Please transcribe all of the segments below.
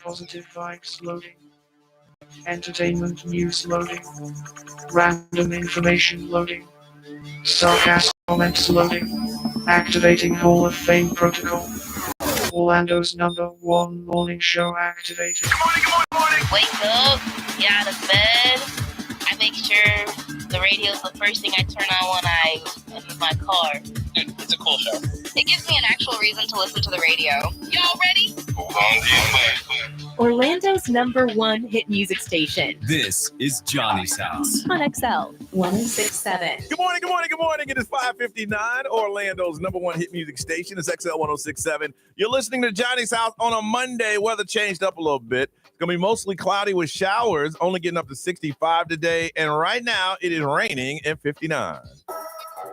positive vibes loading. Entertainment news loading. Random information loading. Sarcastic comments loading. Activating Hall of Fame protocol. Orlando's #1 morning show activated. Good morning, good morning, good morning. Wake up, get out of bed. I make sure the radio's the first thing I turn on when I'm in my car. Dude, it's a cool show. It gives me an actual reason to listen to the radio. Y'all ready? Hold on to your way. Orlando's #1 hit music station. This is Johnny's House On XL 1067. Good morning, good morning, good morning. It is 5:59, Orlando's #1 hit music station. It's XL 1067. You're listening to Johnny's House on a Monday. Weather changed up a little bit. It's going to be mostly cloudy with showers, only getting up to 65 today. And right now, it is raining at 59.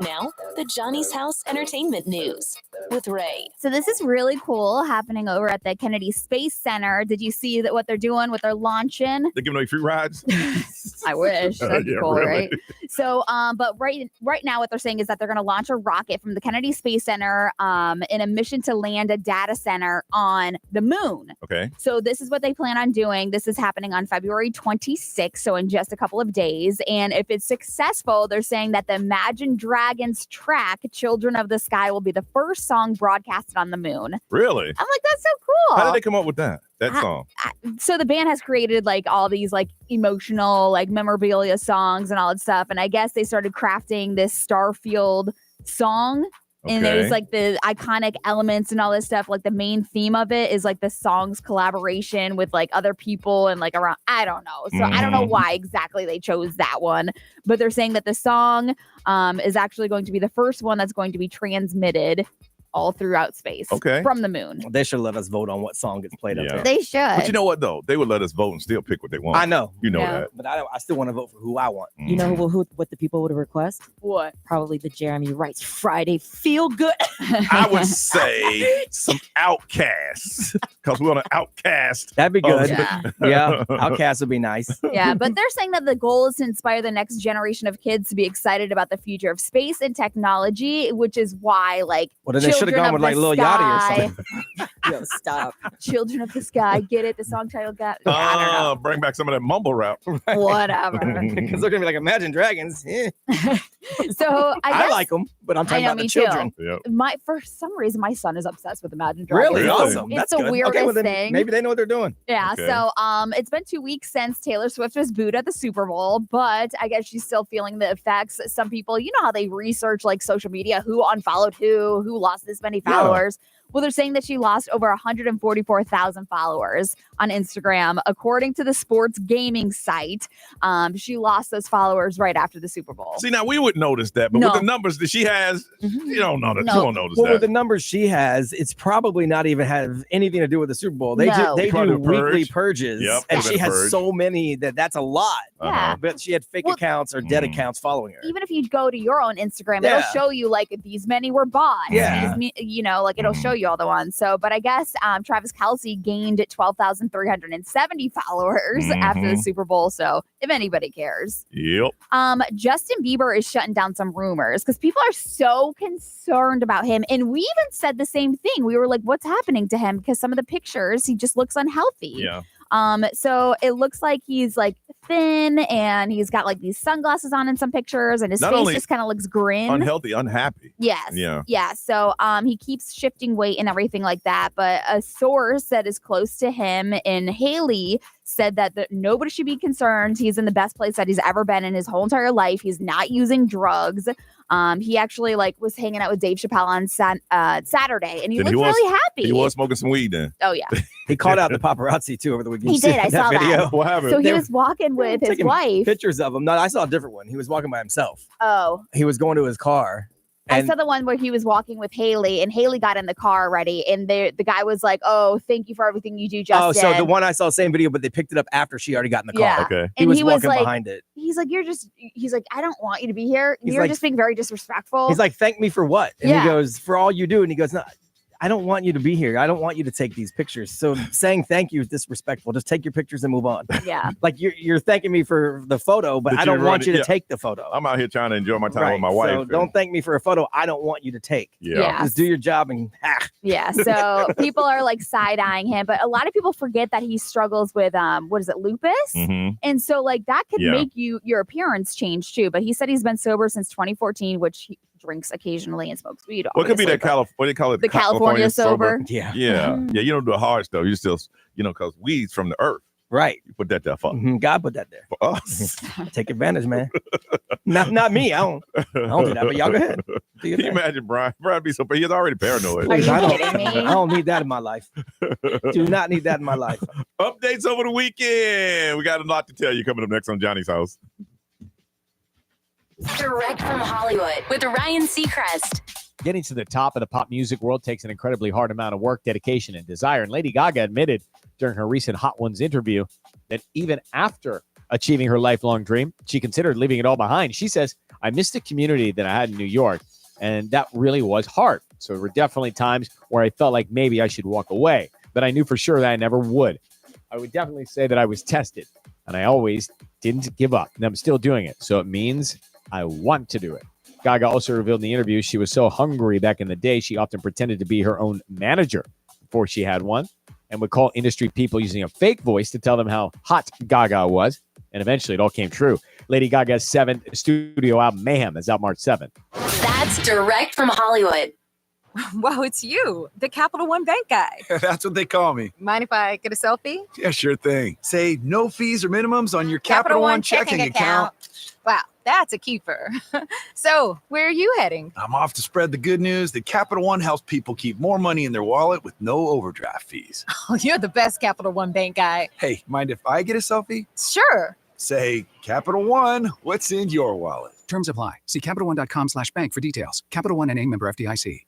Now, the Johnny's House Entertainment News with Ray. So this is really cool happening over at the Kennedy Space Center. Did you see that what they're doing, what they're launching? They're giving away free rides? I wish. That'd be cool, really. right? So, but right now what they're saying is that they're going to launch a rocket from the Kennedy Space Center in a mission to land a data center on the moon. Okay. So this is what they plan on doing. This is happening on February 26th, so in just a couple of days. And if it's successful, they're saying that the Imagine Dragons track, Children of the Sky, will be the first song broadcasted on the moon. Really? I'm like, that's so cool. How did they come up with that song? So the band has created like all these like emotional like memorabilia songs and all that stuff. And I guess they started crafting this Starfield song. Okay. And there's like the iconic elements and all this stuff. Like the main theme of it is like the song's collaboration with like other people and like around, I don't know. So I don't know why exactly they chose that one, but they're saying that the song is actually going to be the first one that's going to be transmitted all throughout space from the moon. They should let us vote on what song gets played up there. They should. But you know what, though? They would let us vote and still pick what they want. I know. You know that. But I still want to vote for who I want. You know what the people would request? What? Probably the Jeremy Rice Friday Feel Good. I would say some Outcasts, because we want to outcast. That'd be good. Yeah. Outcast would be nice. Yeah, but they're saying that the goal is to inspire the next generation of kids to be excited about the future of space and technology, which is why, like, Well, then they should have gone with like Lil Yachty or something. Yo, stop. Children of the Sky, get it? The song title got. Yeah, I don't know. Bring back some of that mumble rap. Whatever. Because they're gonna be like Imagine Dragons. Yeah. So I like them, but I'm talking about the children. Yep. For some reason, my son is obsessed with Imagine Dragons. Really? Awesome. It's That's the good. weirdest Okay, well then thing. Maybe they know what they're doing. Yeah. Okay. So it's been 2 weeks since Taylor Swift was booed at the Super Bowl, but I guess she's still feeling the effects. Some people, you know how they research like social media, who unfollowed who lost this many followers. Well, they're saying that she lost over 144,000 followers on Instagram. According to the sports gaming site, she lost those followers right after the Super Bowl. See, now we would notice that, but with the numbers that she has, you don't know that. No. You won't notice Well, that. with the numbers she has, it's probably not even have anything to do with the Super Bowl. They No. they Probably do the purge. weekly purges, Yep, and the she has purge. so many that's a lot. Yeah. But she had fake accounts or dead accounts following her. Even if you go to your own Instagram, Yeah. it'll show you like these many were bots. Yeah. Like it'll show you all the ones. So, but I guess Travis Kelce gained 12,370 followers after the Super Bowl. So if anybody cares. Yep. Justin Bieber is shutting down some rumors because people are so concerned about him. And we even said the same thing. We were like, what's happening to him? Because some of the pictures, he just looks unhealthy. Yeah. So it looks like he's like thin and he's got like these sunglasses on in some pictures and his Not face only just kind of looks grin. Unhealthy, unhappy. Yes. Yeah. Yeah. So he keeps shifting weight and everything like that. But a source that is close to him in Haley said that nobody should be concerned. He's in the best place that he's ever been in his whole entire life. He's not using drugs. He actually like was hanging out with Dave Chappelle on Saturday, and he looked really happy. He was smoking some weed then. Oh yeah, he caught out the paparazzi too over the weekend. He did. I saw video. that. What happened? So he was walking with his Taking wife. Pictures of him. No, I saw a different one. He was walking by himself. Oh, He was going to his car. I And saw the one where he was walking with Haley, and Haley got in the car already, and the guy was like, "Oh, thank you for everything you do, Justin." oh, so the one I saw, same video, but they picked it up after she already got in the car. Yeah. Okay. He And was he was walking like- behind it. He's like, he's like, I don't want you to be here. He's You're like- just being very disrespectful. He's like, thank me for what? And Yeah. he goes, for all you do. And he goes, no. I don't want you to be here. I don't want you to take these pictures. So saying thank you is disrespectful. Just take your pictures and move on. Yeah. Like you're thanking me for the photo, but I don't want you to take the photo. I'm out here trying to enjoy my time with my wife. So don't thank me for a photo I don't want you to take. Yeah. Just do your job and Yeah. So people are like side-eyeing him, but a lot of people forget that he struggles with lupus? Mm-hmm. And so like that could make your appearance change too. But he said he's been sober since 2014, which he drinks occasionally and smokes weed. What could be that what do they call it? The California sober. Yeah. You don't do the hard stuff. You still, because weed's from the earth. Right. You put that there for God put that there for us. Take advantage, man. Not me. I don't do that. But y'all go ahead. Can you imagine Brian? Brian be so he's already paranoid. Are you kidding me? I don't need that in my life. Do not need that in my life. Updates over the weekend. We got a lot to tell you coming up next on Johnny's House. Direct from Hollywood with Ryan Seacrest. Getting to the top of the pop music world takes an incredibly hard amount of work, dedication, and desire. And Lady Gaga admitted during her recent Hot Ones interview that even after achieving her lifelong dream, she considered leaving it all behind. She says, I missed the community that I had in New York, and that really was hard. So there were definitely times where I felt like maybe I should walk away, but I knew for sure that I never would. I would definitely say that I was tested, and I always didn't give up, and I'm still doing it. So it means I want to do it. Gaga also revealed in the interview she was so hungry back in the day, she often pretended to be her own manager before she had one and would call industry people using a fake voice to tell them how hot Gaga was. And eventually it all came true. Lady Gaga's 7th studio album, Mayhem, is out March 7th. That's direct from Hollywood. Wow, it's you, the Capital One Bank guy. That's what they call me. Mind if I get a selfie? Yeah, sure thing. Say no fees or minimums on your Capital One checking account. Wow, that's a keeper. So, where are you heading? I'm off to spread the good news that Capital One helps people keep more money in their wallet with no overdraft fees. Oh, you're the best Capital One Bank guy. Hey, mind if I get a selfie? Sure. Say, Capital One, what's in your wallet? Terms apply. See CapitalOne.com/bank for details. Capital One N.A. member FDIC.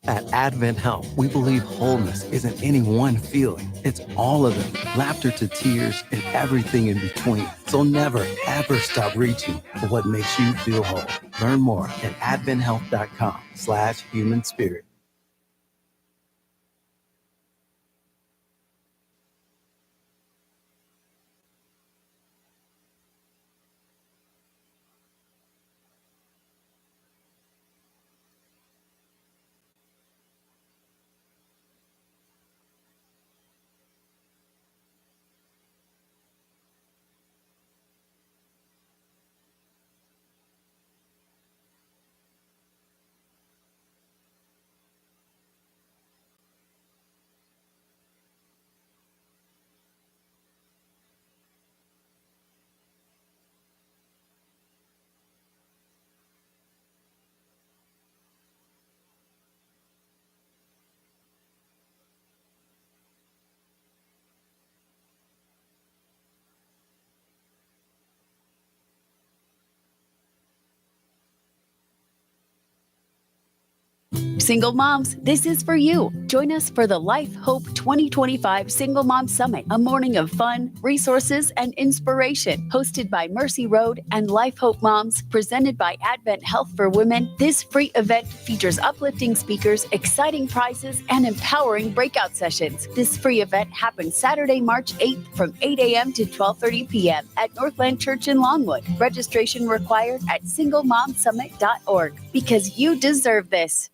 At Advent Health, we believe wholeness isn't any one feeling. It's all of them. Laughter to tears and everything in between. So never, ever stop reaching for what makes you feel whole. Learn more at adventhealth.com/human spirit. Single moms, this is for you. Join us for the Life Hope 2025 Single Mom Summit, a morning of fun, resources, and inspiration. Hosted by Mercy Road and Life Hope Moms, presented by Advent Health for Women, this free event features uplifting speakers, exciting prizes, and empowering breakout sessions. This free event happens Saturday, March 8th from 8 a.m. to 12:30 p.m. at Northland Church in Longwood. Registration required at singlemomsummit.org, because you deserve this.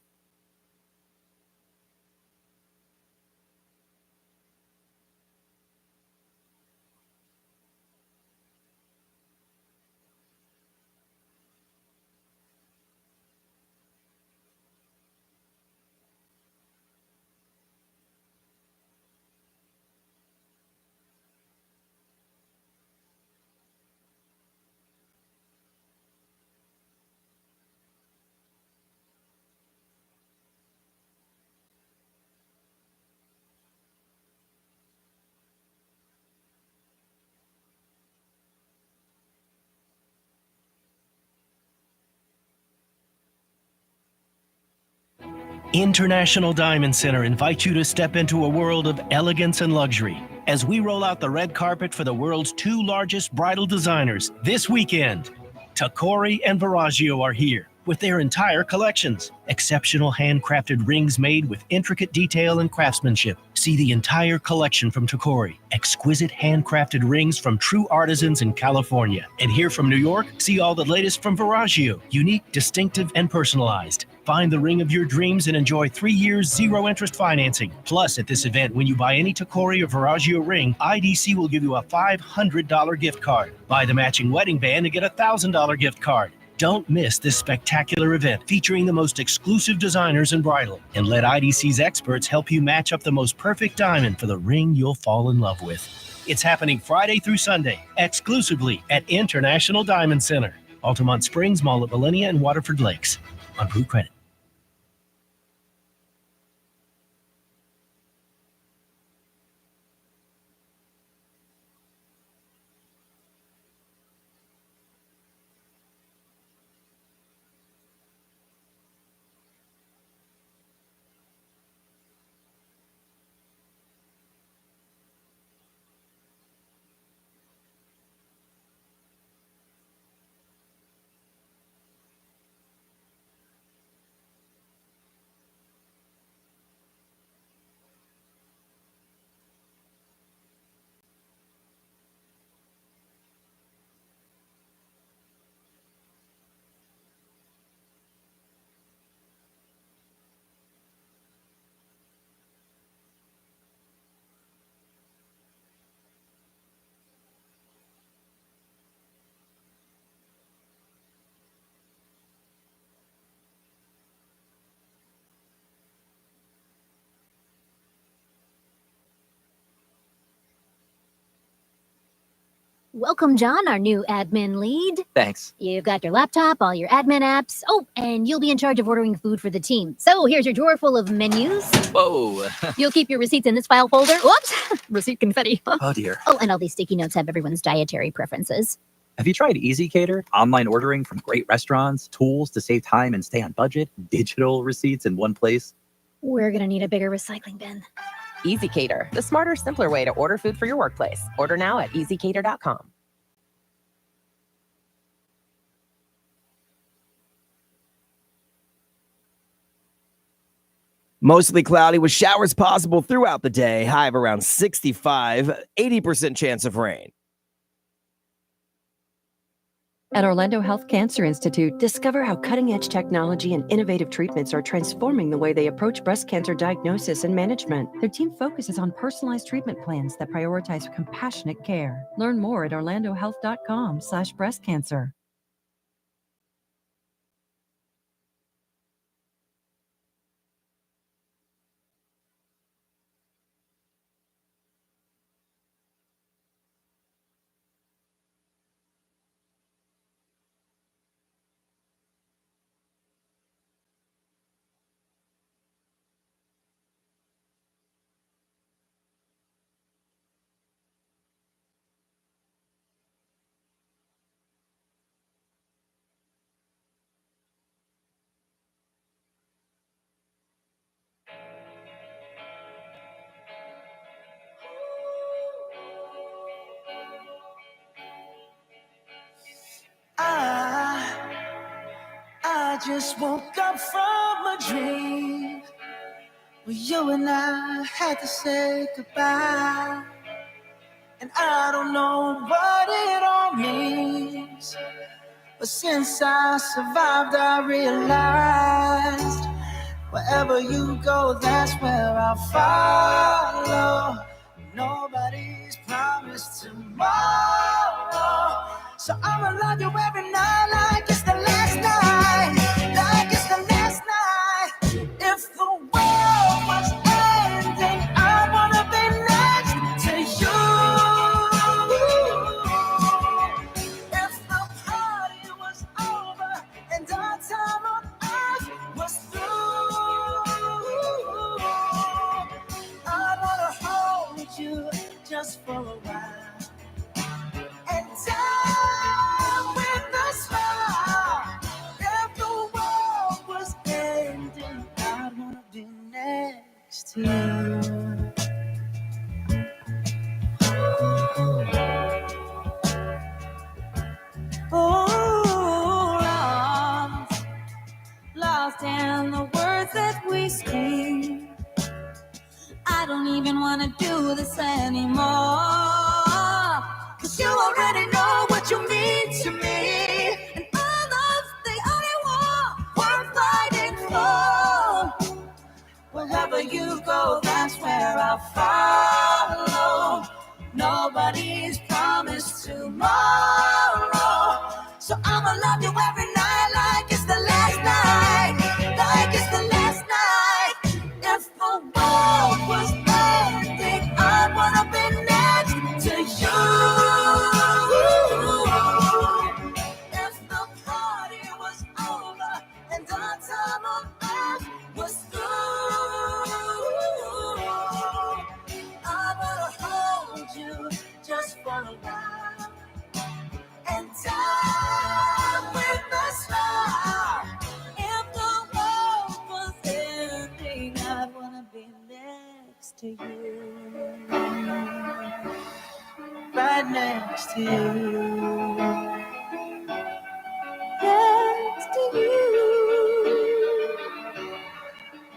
International Diamond Center invites you to step into a world of elegance and luxury as we roll out the red carpet for the world's two largest bridal designers this weekend. Tacori and Verragio are here with their entire collections. Exceptional handcrafted rings made with intricate detail and craftsmanship. See the entire collection from Tacori. Exquisite handcrafted rings from true artisans in California. And here from New York, see all the latest from Verragio. Unique, distinctive, and personalized. Find the ring of your dreams and enjoy 3 years zero-interest financing. Plus, at this event, when you buy any Tacori or Verragio ring, IDC will give you a $500 gift card. Buy the matching wedding band and get a $1,000 gift card. Don't miss this spectacular event featuring the most exclusive designers in bridal. And let IDC's experts help you match up the most perfect diamond for the ring you'll fall in love with. It's happening Friday through Sunday, exclusively at International Diamond Center. Altamont Springs, Mall at Millennia, and Waterford Lakes. On Blue Credit. Welcome, John, our new admin lead. Thanks. You've got your laptop, all your admin apps. Oh, and you'll be in charge of ordering food for the team. So here's your drawer full of menus. Whoa. You'll keep your receipts in this file folder. Whoops! Receipt confetti. Oh, dear. Oh, and all these sticky notes have everyone's dietary preferences. Have you tried Easy Cater? Online ordering from great restaurants, tools to save time and stay on budget, digital receipts in one place. We're going to need a bigger recycling bin. Easy Cater, the smarter, simpler way to order food for your workplace. Order now at easycater.com. Mostly cloudy with showers possible throughout the day. High of around 65, 80% chance of rain. At Orlando Health Cancer Institute, discover how cutting-edge technology and innovative treatments are transforming the way they approach breast cancer diagnosis and management. Their team focuses on personalized treatment plans that prioritize compassionate care. Learn more at orlandohealth.com/breastcancer. just woke up from a dream where you and I had to say goodbye. And I don't know what it all means, but since I survived, I realized wherever you go, that's where I'll follow. Nobody's promised tomorrow, so I'ma love you every night like it's the last night, like it's the last night. If the world was ending, I wanna be next to you. If the party was over and our time on earth was through, I wanna hold you just for a while and die with a smile. If the world was ending, I'd wanna be next to you. Oh, lost in the words that we speak. I don't even want to do this anymore, 'cause you already know what you mean to me, and all of the only war worth fighting for. Wherever you go, that's where I'll follow. Nobody's promised tomorrow, so I'ma love you every night like it's the last night, like it's the last night. If the world was ending, I wanna be next to you. If the party was over and our time on earth was through, I wanna hold you just for a while and die with a smile. If the world was ending, I'd wanna be next to you, right next to you, next to you,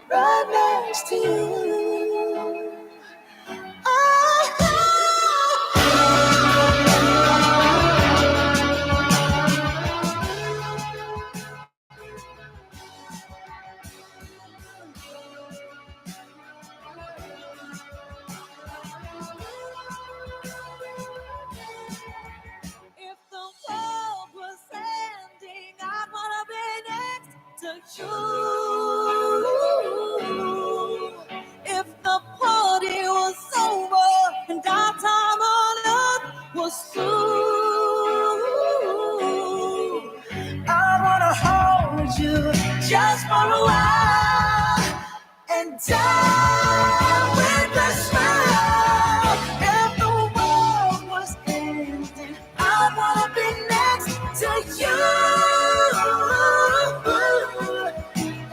right next to you. If the world was ending, I'd wanna be next to you. If the party was over and our time on earth was through, I wanna hold you just for a while and die with a smile. If the world was ending, I wanna be next to you.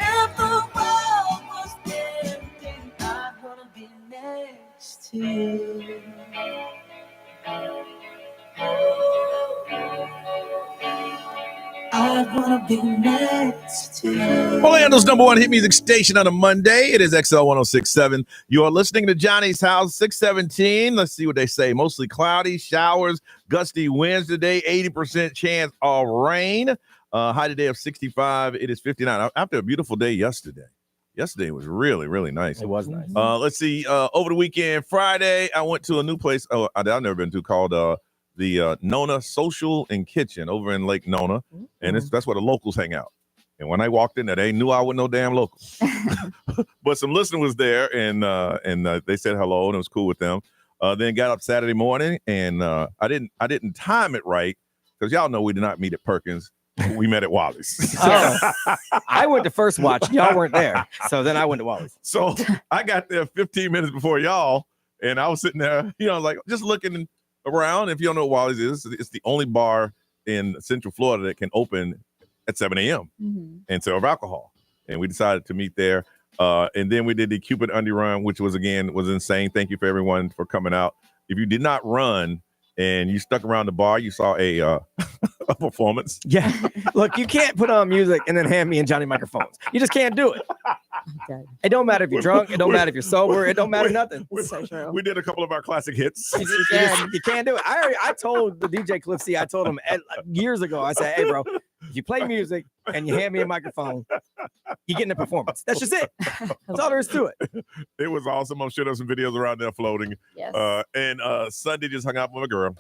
If the world was ending, I wanna be next to you. I wanna be next to you. Orlando's number one hit music station on a Monday. It is XL 1067. You are listening to Johnny's House, 617. Let's see what they say. Mostly cloudy, showers, gusty winds today, 80% chance of rain. High today of 65. It is 59. After a beautiful day yesterday. Yesterday was really, really nice. It was nice. Let's see. Over the weekend, Friday, I went to a new place I've never been to called the Nona Social and Kitchen over in Lake Nona. And that's where the locals hang out. And when I walked in there, they knew I was no damn local. But some listeners was there, and they said hello, and it was cool with them. Then got up Saturday morning, and I didn't time it right, because y'all know we did not meet at Perkins. We met at Wally's. I went to First Watch. Y'all weren't there. So then I went to Wally's. So I got there 15 minutes before y'all, and I was sitting there, like just looking around. If you don't know what Wally's is, it's the only bar in Central Florida that can open at 7 a.m. And serve alcohol. And we decided to meet there. And then we did the Cupid Undie Run, which was insane. Thank you for everyone for coming out. If you did not run and you stuck around the bar, you saw a a performance. Yeah. Look, you can't put on music and then hand me and Johnny microphones. You just can't do it. It don't matter if you're drunk. It don't matter if you're sober. It don't matter nothing. So true. We did a couple of our classic hits. You can't do it. I told the DJ Cliff C, I told him years ago, I said, hey, bro, if you play music and you hand me a microphone, you're getting a performance. That's just it. That's all there is to it. It was awesome. I'm sure there's some videos around there floating. Yes. And Sunday just hung out with a girl.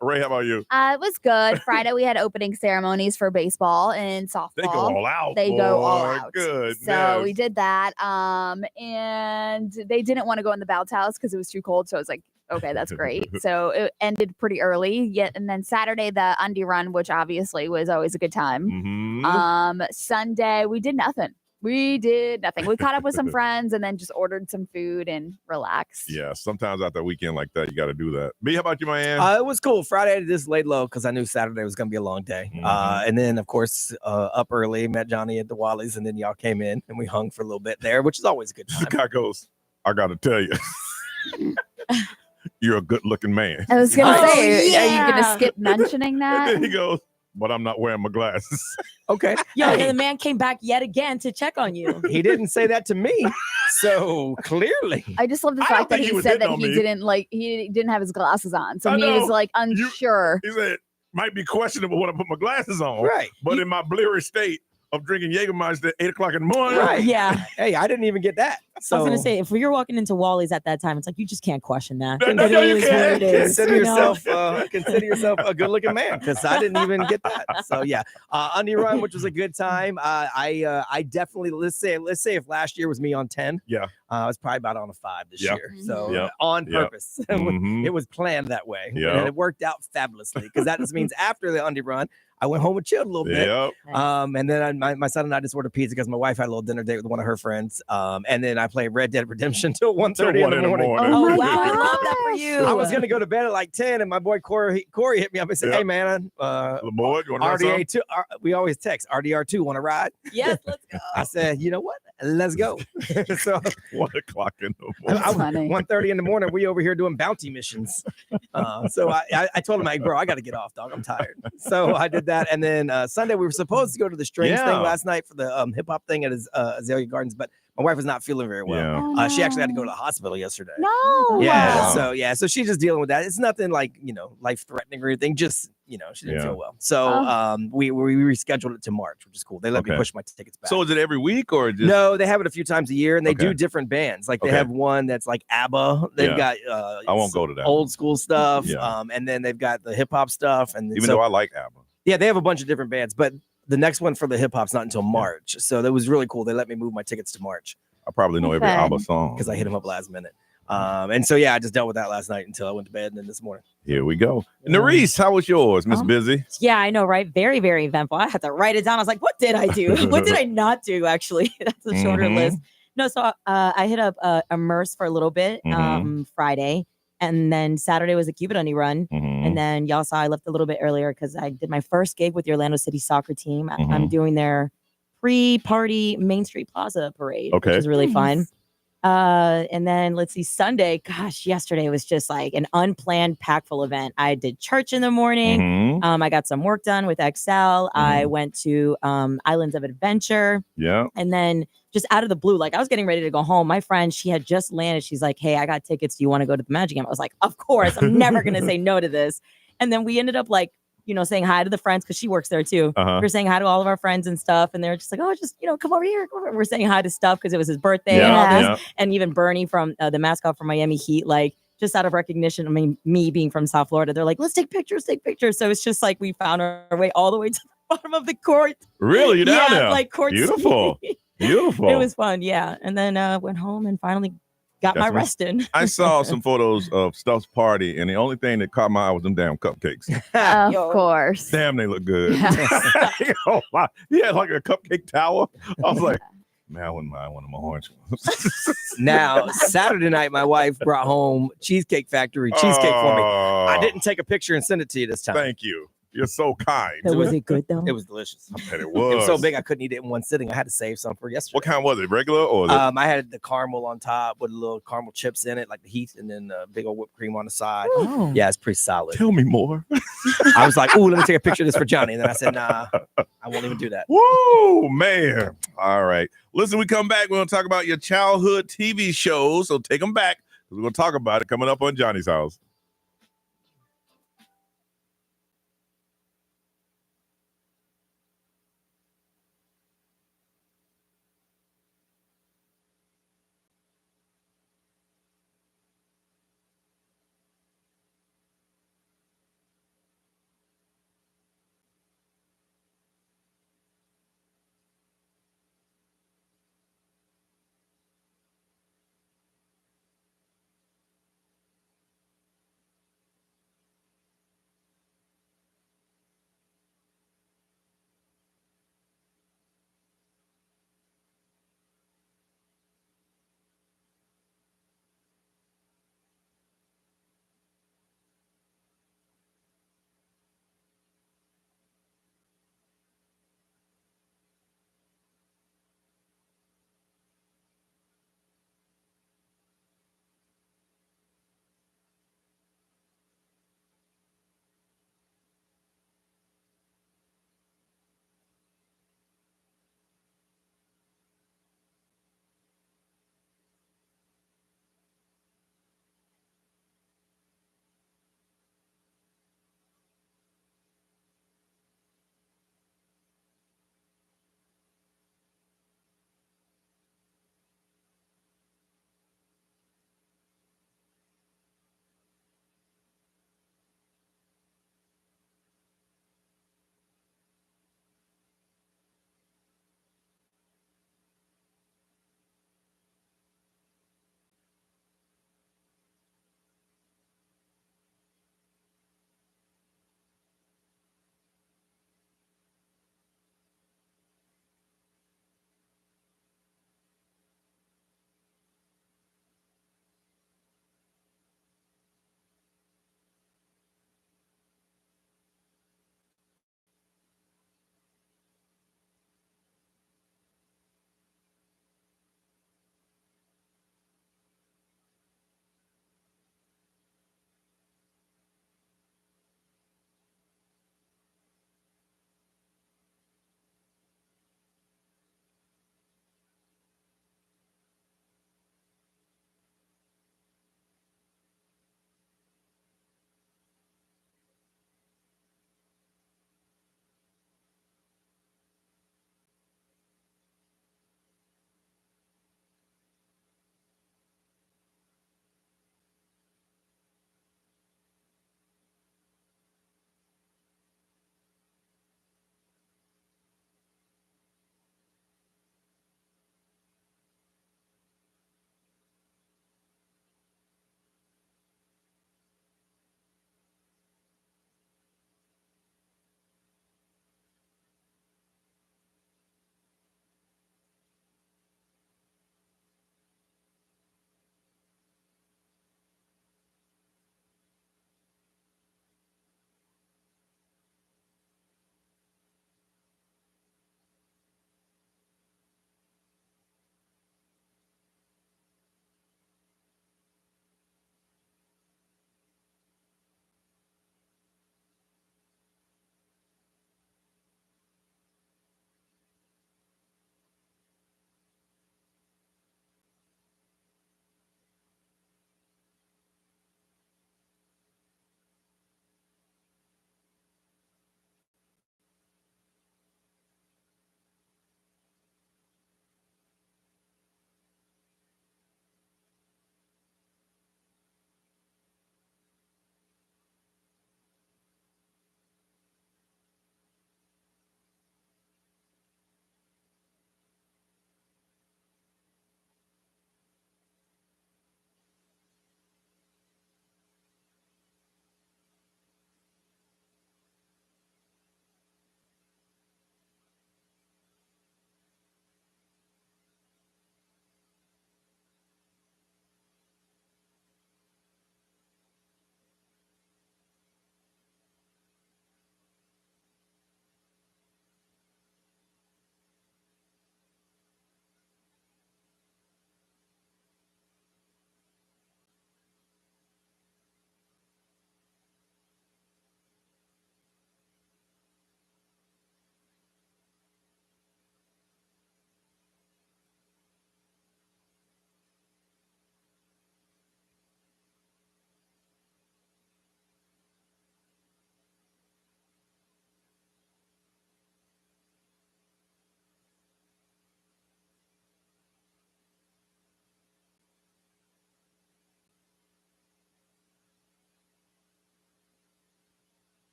Ray, how about you? It was good. Friday we had opening ceremonies for baseball and softball. They go all out. They go all out. Good. So we did that. And they didn't want to go in the bounce house because it was too cold. So I was like, okay, that's great. So it ended pretty early. And then Saturday the undie run, which obviously was always a good time. Mm-hmm. Sunday we did nothing. We caught up with some friends and then just ordered some food and relaxed. Yeah, sometimes after a weekend like that, you got to do that. B, how about you, man? It was cool. Friday I just laid low because I knew Saturday was going to be a long day. And then, of course, up early, met Johnny at the Wally's, and then y'all came in and we hung for a little bit there, which is always a good time. The guy goes, I got to tell you, you're a good-looking man. I was going to say, are you going to skip mentioning that? And he goes, but I'm not wearing my glasses. Okay. Yo, and the man came back yet again to check on you. He didn't say that to me. So clearly. I just love the fact that he said that he didn't have his glasses on. So he was like unsure. He said, might be questionable when I put my glasses on. Right. But in my bleary state of drinking Jägermeister at 8 o'clock in the morning. Right. Yeah. Hey, I didn't even get that. So I was gonna say, if you're walking into Wally's at that time, it's like you just can't question that. No, It is what it is. Consider yourself a good-looking man because I didn't even get that. So yeah, undie run, which was a good time. I definitely let's say if last year was me on 10, I was probably about on a 5 this year. So on purpose, it was planned that way, and it worked out fabulously because that just means after the undie run, I went home and chilled a little bit. And then my son and I just ordered pizza because my wife had a little dinner date with one of her friends. And then I played Red Dead Redemption till 1:30 in the morning. Oh, wow. I love that for you. I was going to go to bed at like 10, and my boy Corey hit me up and said, hey, man, Lamore, you want to ride RDA2, we always text, RDR2, want to ride? Yes, let's go. I said, you know what? Let's go. So 1 o'clock in the morning. 1:30 in the morning, we over here doing bounty missions. So I told him, hey, bro, I got to get off, dog. I'm tired. So I did that. And then Sunday, we were supposed to go to the strings thing last night for the hip-hop thing at Azalea Gardens, but my wife was not feeling very well. She actually had to go to the hospital yesterday. No. Yeah. So she's just dealing with that. It's nothing like, life-threatening or anything. Just, she didn't feel well. So we rescheduled it to March, which is cool. They let me push my tickets back. So is it every week or just? No, they have it a few times a year, and they do different bands. Like they have one that's like ABBA. They've got I won't go to that. Old school stuff. And then they've got the hip-hop stuff. And even though I like ABBA. Yeah, they have a bunch of different bands, but the next one for the hip hop's not until March. So that was really cool. They let me move my tickets to March. I probably know every ABBA song because I hit them up last minute. And so I just dealt with that last night until I went to bed, and then this morning. Here we go. Nerese, how was yours, Miss Busy? Yeah, I know, right? Very, very eventful. I had to write it down. I was like, what did I do? What did I not do, actually? That's a shorter list. No, so I hit up Immerse for a little bit Friday. And then Saturday was a Cupid Undie run. And then y'all saw I left a little bit earlier because I did my first gig with the Orlando City soccer team. I'm doing their pre-party Main Street Plaza parade, which is really fun. And then let's see, Sunday, gosh, yesterday was just like an unplanned packful event. I did church in the morning. I got some work done with Excel. I went to Islands of Adventure. Yeah. And then just out of the blue, like I was getting ready to go home. My friend, she had just landed. She's like, hey, I got tickets. Do you want to go to the Magic Game? I was like, of course. I'm never going to say no to this. And then we ended up like, saying hi to the friends because she works there too. We're saying hi to all of our friends and stuff. And they're just like, oh, just, come over here. We're saying hi to stuff because it was his birthday and all this. And even Bernie from the mascot from Miami Heat, like just out of recognition, I mean, me being from South Florida, they're like, let's take pictures. So it's just like we found our way all the way to the bottom of the court. Really? You're down there? Like court. Beautiful. Beautiful. It was fun, yeah. And then went home and finally got my rest in. I saw some photos of Stuff's party, and the only thing that caught my eye was them damn cupcakes. Of course. Damn, they look good. He had like a cupcake tower. I was like, man, I wouldn't mind one of my orange ones. Now, Saturday night, my wife brought home Cheesecake Factory cheesecake for me. I didn't take a picture and send it to you this time. Thank you. You're so kind. So was it good though? It was delicious. I bet it It was was. so big I couldn't eat it in one sitting. I had to save some for yesterday. What kind was it? Regular or? I had the caramel on top with a little caramel chips in it, like the Heath, and then big old whipped cream on the side. Oh. Yeah, it's pretty solid. Tell me more. I was like, ooh, let me take a picture of this for Johnny. And then I said, nah, I won't even do that. Woo, man. All right. Listen, we come back. We're going to talk about your childhood TV shows. So take them back. We're going to talk about it coming up on Johnny's House.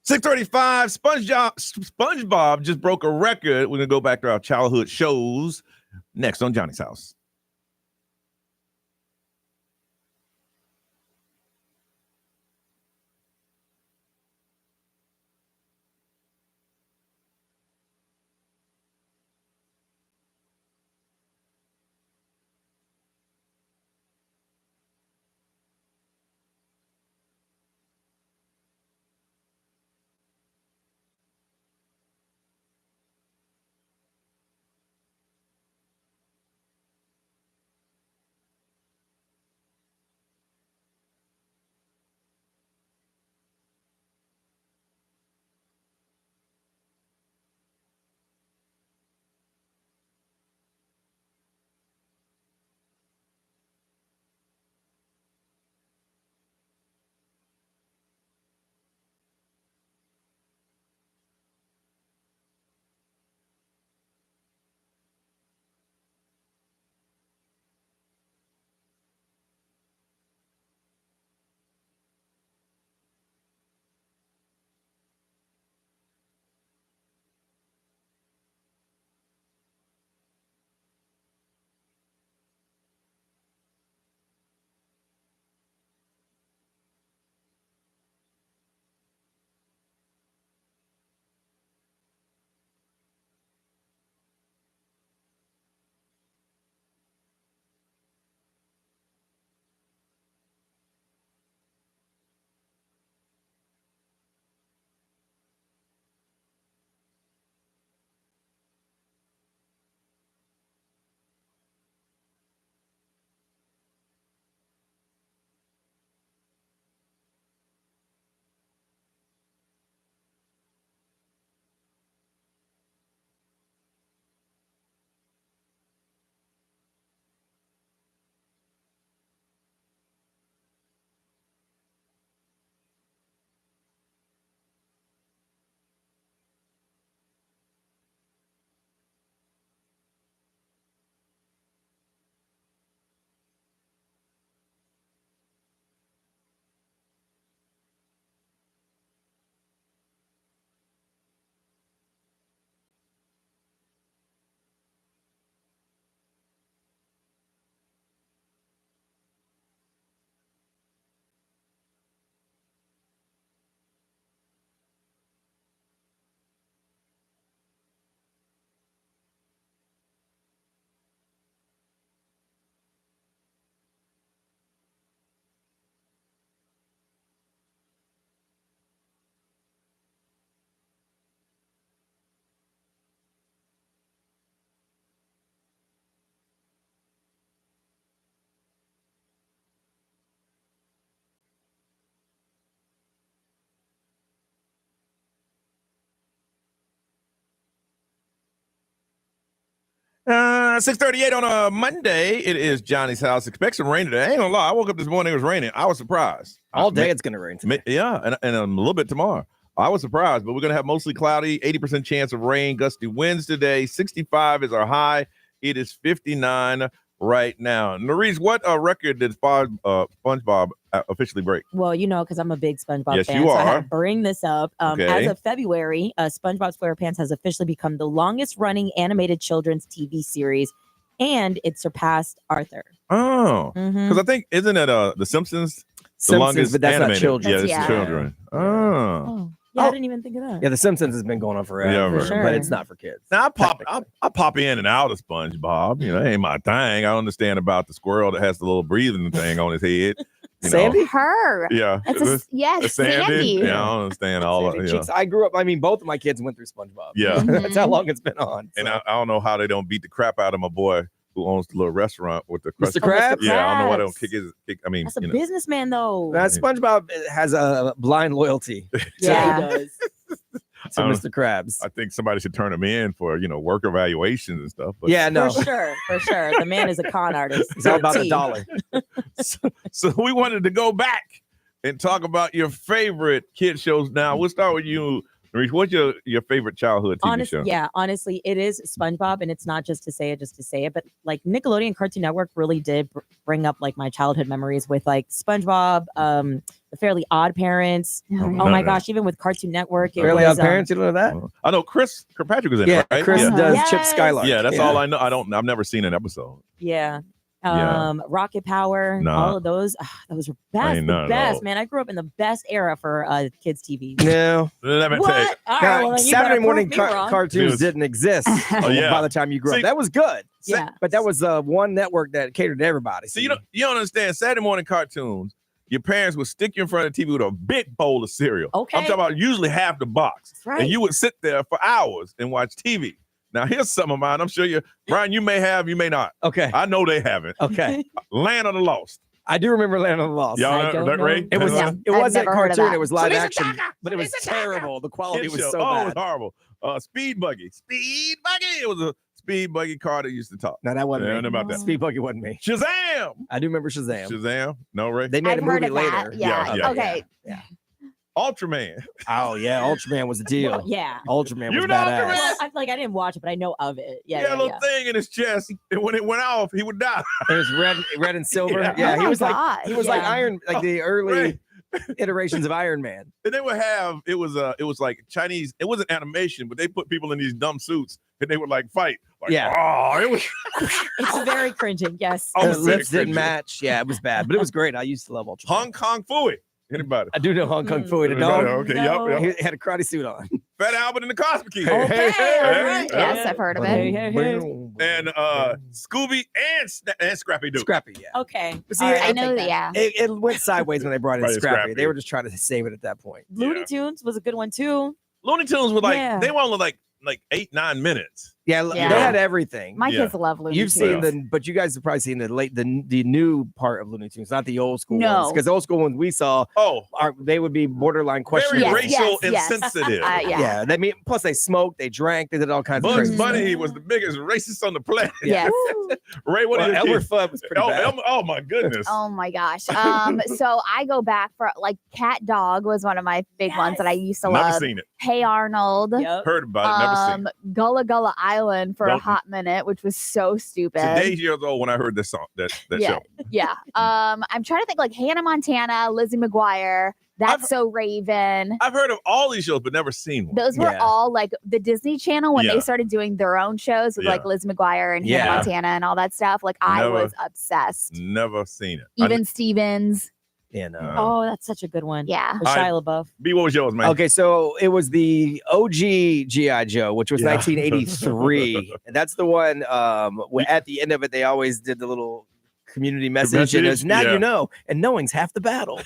6:35. SpongeBob just broke a record. We're gonna go back to our childhood shows next on Johnny's House. Uh, 6:38 on a Monday. It is Johnny's House. Expect some rain today. I ain't gonna lie. I woke up this morning, it was raining. I was surprised. All day it's gonna rain today. Yeah, and a little bit tomorrow. I was surprised, but we're gonna have mostly cloudy, 80% chance of rain, gusty winds today. 65 is our high. It is 59 right now. Norris, what record did SpongeBob officially break? Well, you know, because I'm a big SpongeBob Yes, fan, you so I had are. to bring this up. Okay. As of February, SpongeBob SquarePants has officially become the longest-running animated children's TV series, and it surpassed Arthur. Oh, because I think, isn't it The Simpsons? The longest but that's animated. not children. Yeah, it's Yeah. children. Oh. Yeah, I didn't even think of that. Yeah, The Simpsons has been going on forever, Yeah, for sure. but it's not for kids. Now I pop in and out of SpongeBob. You know, it ain't my thing. I understand about the squirrel that has the little breathing thing on his head. You Sandy? know. Her. Yeah. That's It's Sandy. Yeah, I don't understand all of it. Yeah. I grew up. I mean, both of my kids went through SpongeBob. Yeah. That's how long it's been on. And I don't know how they don't beat the crap out of my boy who owns the little restaurant with the Mr. Krabs? Yeah, I don't know why they Krabs. don't kick. I mean, That's a you know. businessman, though. Now, SpongeBob has a blind loyalty Yeah, he does. to Mr. Krabs. I think somebody should turn him in for work evaluations and stuff. But Yeah, no. For sure. The man is a con artist. It's all about the T. dollar. So we wanted to go back and talk about your favorite kid shows. Now we'll start with you, Reese, what's your favorite childhood TV show? Honestly, it is SpongeBob, and it's not just to say it, but like Nickelodeon Cartoon Network really did bring up like my childhood memories with like SpongeBob, the Fairly Odd Parents. Oh my gosh, even with Cartoon Network, Fairly Odd Parents. You know that? I know Chris Kirkpatrick was in Yeah, it, right? Chris does Chip Yes. Skylark. Yeah, that's all I know. I've never seen an episode. Yeah. Yeah. Rocket Power, Nah. all of those. Those were I ain't the none of best, those. man. I grew up in the best era for kids TV. No. Let me tell you. What? All right, well, then you Saturday better morning prove me wrong. cartoons didn't exist yeah. by the time you grew up. That was good. Yeah. But that was one network that catered to everybody. So you don't understand. Saturday morning cartoons, your parents would stick you in front of the TV with a big bowl of cereal. Okay. I'm talking about usually half the box. That's right. And you would sit there for hours and watch TV. Now, here's some of mine. I'm sure Brian, you may have, you may not. Okay. I know they haven't. Okay. Land of the Lost. I do remember Land of the Lost. Y'all know that, Ray? It was. Yeah. It wasn't never heard of cartoon. that. It was live Lisa action, Tucker! but it was terrible. The quality Hit was show. so It was bad. horrible. Speed Buggy. Speed Buggy. It was a Speed Buggy car that used to talk. No, that wasn't me. About that. Speed Buggy wasn't me. Shazam. I do remember Shazam. Shazam. No, Ray? They made I've a heard movie of later. that. Yeah. Okay. Yeah. Ultraman. Oh yeah, Ultraman was a deal. Yeah. Ultraman You was know badass. Ultraman? Well, I feel like I didn't watch it, but I know of it. He had a little thing in his chest, and when it went off, he would die. It was red and silver. Yeah. Yeah, Oh he my was like gosh. like Yeah. Iron, like the early Ray. iterations of Iron Man. And they would have it was like Chinese. It wasn't animation, but they put people in these dumb suits, and they would like fight. Like, Yeah. Oh, it was. It's very cringing. Yes. I The was lips sick, didn't match. Yeah, it was bad, but it was great. I used to love Ultraman. Hong Kong Fooey. Anybody? I do know Hong Kong Fooey. The Anybody? dog. Okay. No. Yep. He had a karate suit on. Fat Albert and the Cosby Kid. Okay. all right. Yes, I've heard of it. And Scooby and Scrappy Doo. Scrappy, yeah. Okay. But see, All right, I I'll know take that. Yeah. It went sideways when they brought in Right, Scrappy. Scrappy. They were just trying to save it at that point. Looney Tunes was a good one too. Looney Tunes were like Yeah. they were only like 8-9 minutes. Yeah, Yeah. they had everything. My Yeah. kids love Looney You've Tunes. seen but you guys have probably seen the new part of Looney Tunes, not the old school No. ones. Because the old school ones we saw, they would be borderline Very questionable. racial yes. insensitive. Yeah. They mean, plus they smoked, they drank, they did all kinds of Bugs crazy Bunny was the biggest racist on the planet. Yes. Ray, what do you Elmer think? Fudd was pretty bad. Oh my goodness. Oh my gosh. So I go back for like Cat Dog was one of my big ones that I used to Never love. seen it. Hey Arnold. Yep. Heard about it. Never seen it. Gullah Gullah Island for a Don't- hot minute, which was so stupid. Today's years old when I heard this song, that yeah, show. yeah. I'm trying to think like Hannah Montana, Lizzie McGuire, That's So Raven. I've heard of all these shows, but never seen one. Those were all like the Disney Channel when Yeah. they started doing their own shows with like Yeah. Liz McGuire and Yeah. Hannah Montana and all that stuff. Like I Never- was obsessed. Never seen it. Even Stevens. Yeah, no. Oh, that's such a good one. Yeah. With Shia LaBeouf. B, what was yours, man? Okay, so it was the OG G.I. Joe, which was Yeah. 1983. And that's the one at the end of it, they always did the little community message. And it was, now yeah. you know, and knowing's half the battle.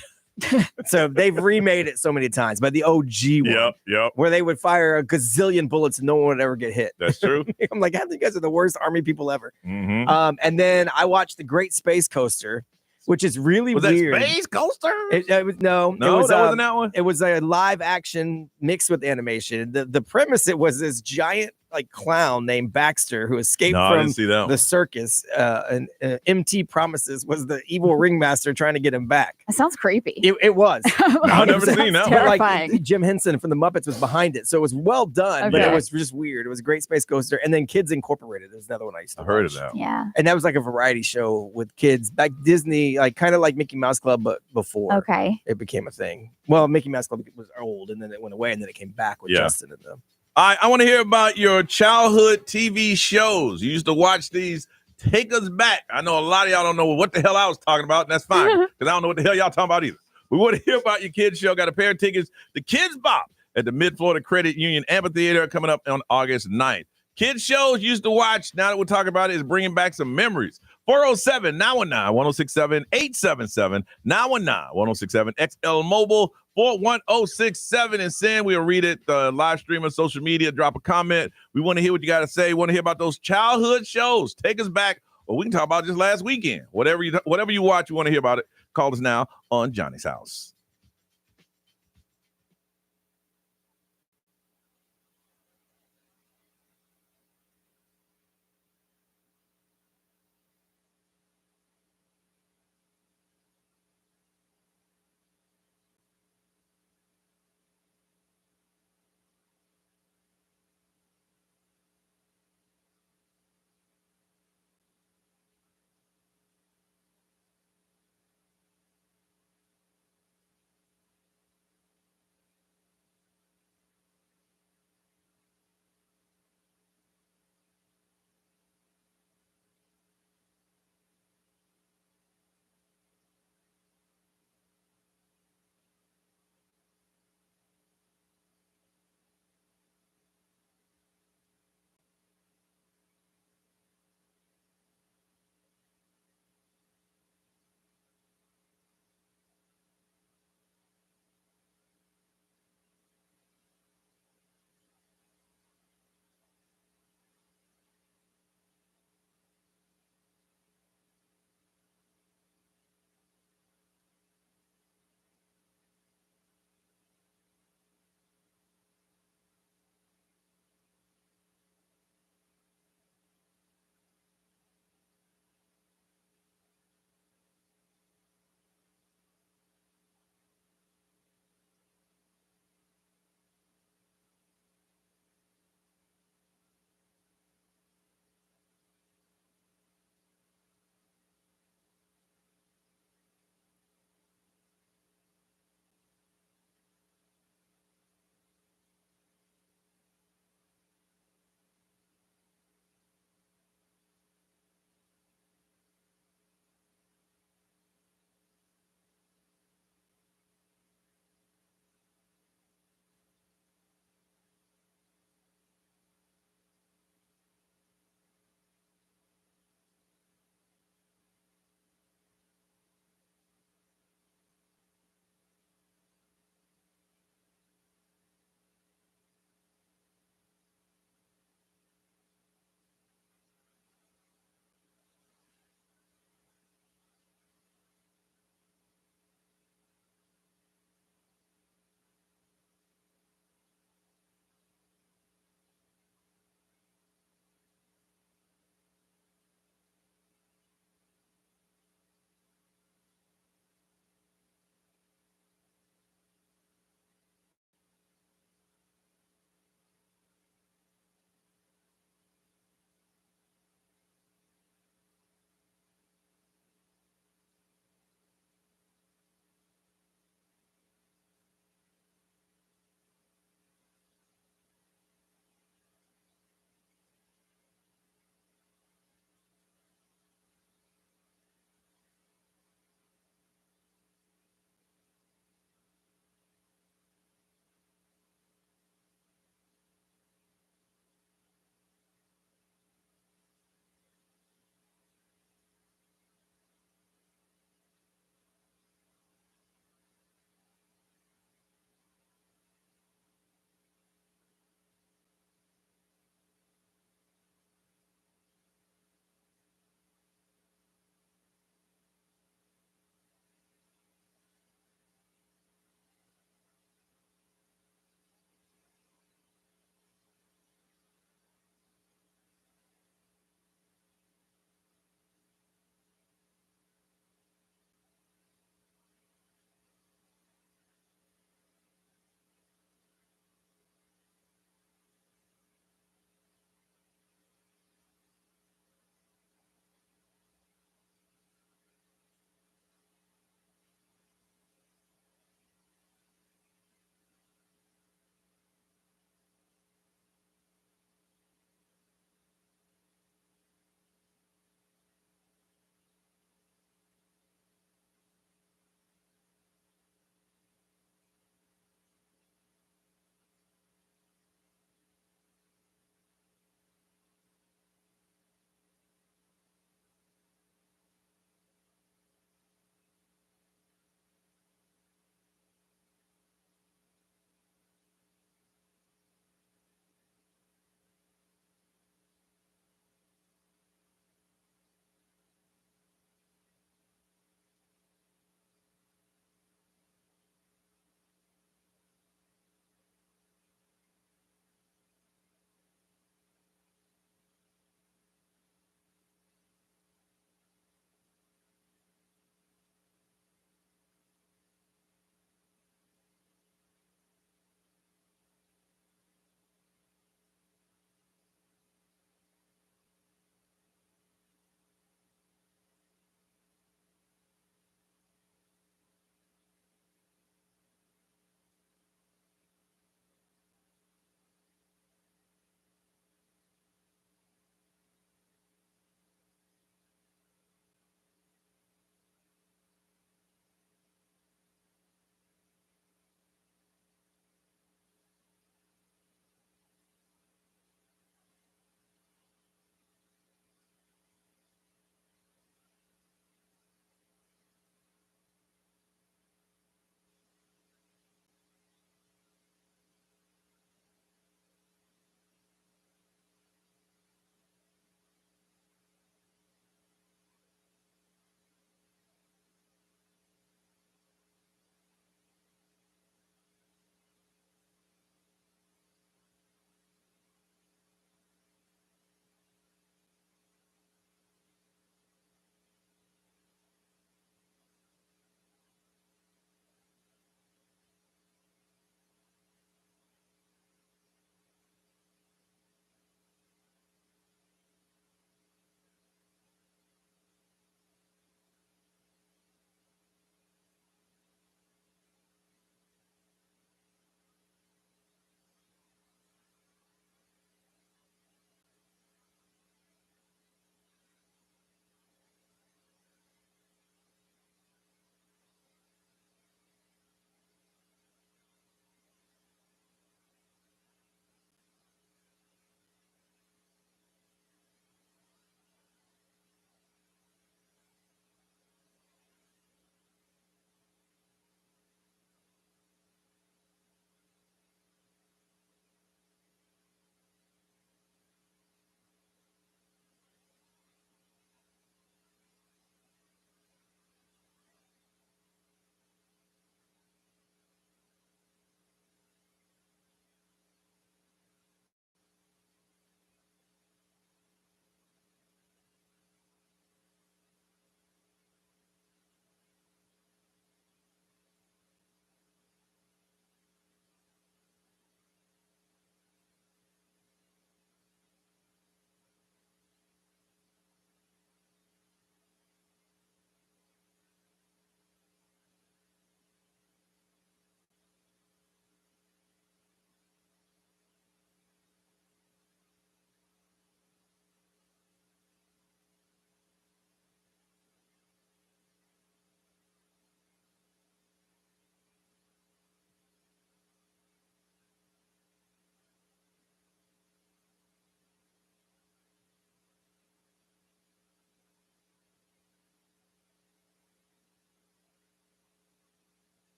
So they've remade it so many times, but the OG one, Yep. where they would fire a gazillion bullets and no one would ever get hit. That's true. I'm like, I think you guys are the worst army people ever. Mhm. And then I watched The Great Space Coaster, which is really Was that weird. Space Coaster? It was no, No, it was, that wasn't that one? It was a live action mixed with animation. The premise, it was this giant like clown named Baxter who escaped No, I from didn't see that one. the circus. And MT Promises was the evil ringmaster trying to get him back. That sounds creepy. It was. I've never seen that one. But, like Terrifying. Jim Henson from the Muppets was behind it, so it was well done, but it Okay. was just weird. It was a Great Space Coaster, and then Kids Incorporated. There's another one I used to I heard of watch. that. Yeah. And that was like a variety show with kids, like Disney, like kind of like Mickey Mouse Club, but before Okay. it became a thing. Well, Mickey Mouse Club was old, and then it went away, and then it came back with Yeah. Justin and them. I want to hear about your childhood TV shows. You used to watch these. Take us back. I know a lot of y'all don't know what the hell I was talking about, and that's fine because I don't know what the hell y'all talking about either. We want to hear about your kids' show. Got a pair of tickets. The Kids Bop at the Mid-Florida Credit Union Amphitheater coming up on August 9th. Kids shows you used to watch. Now that we're talking about it, is bringing back some memories. 407-919-1067, 877-919-1067, XL Mobile 41067, and send. We'll read it, live stream on social media, drop a comment. We want to hear what you got to say. Want to hear about those childhood shows. Take us back, or we can talk about just last weekend. Whatever you watch, you want to hear about it. Call us now on Johnny's House.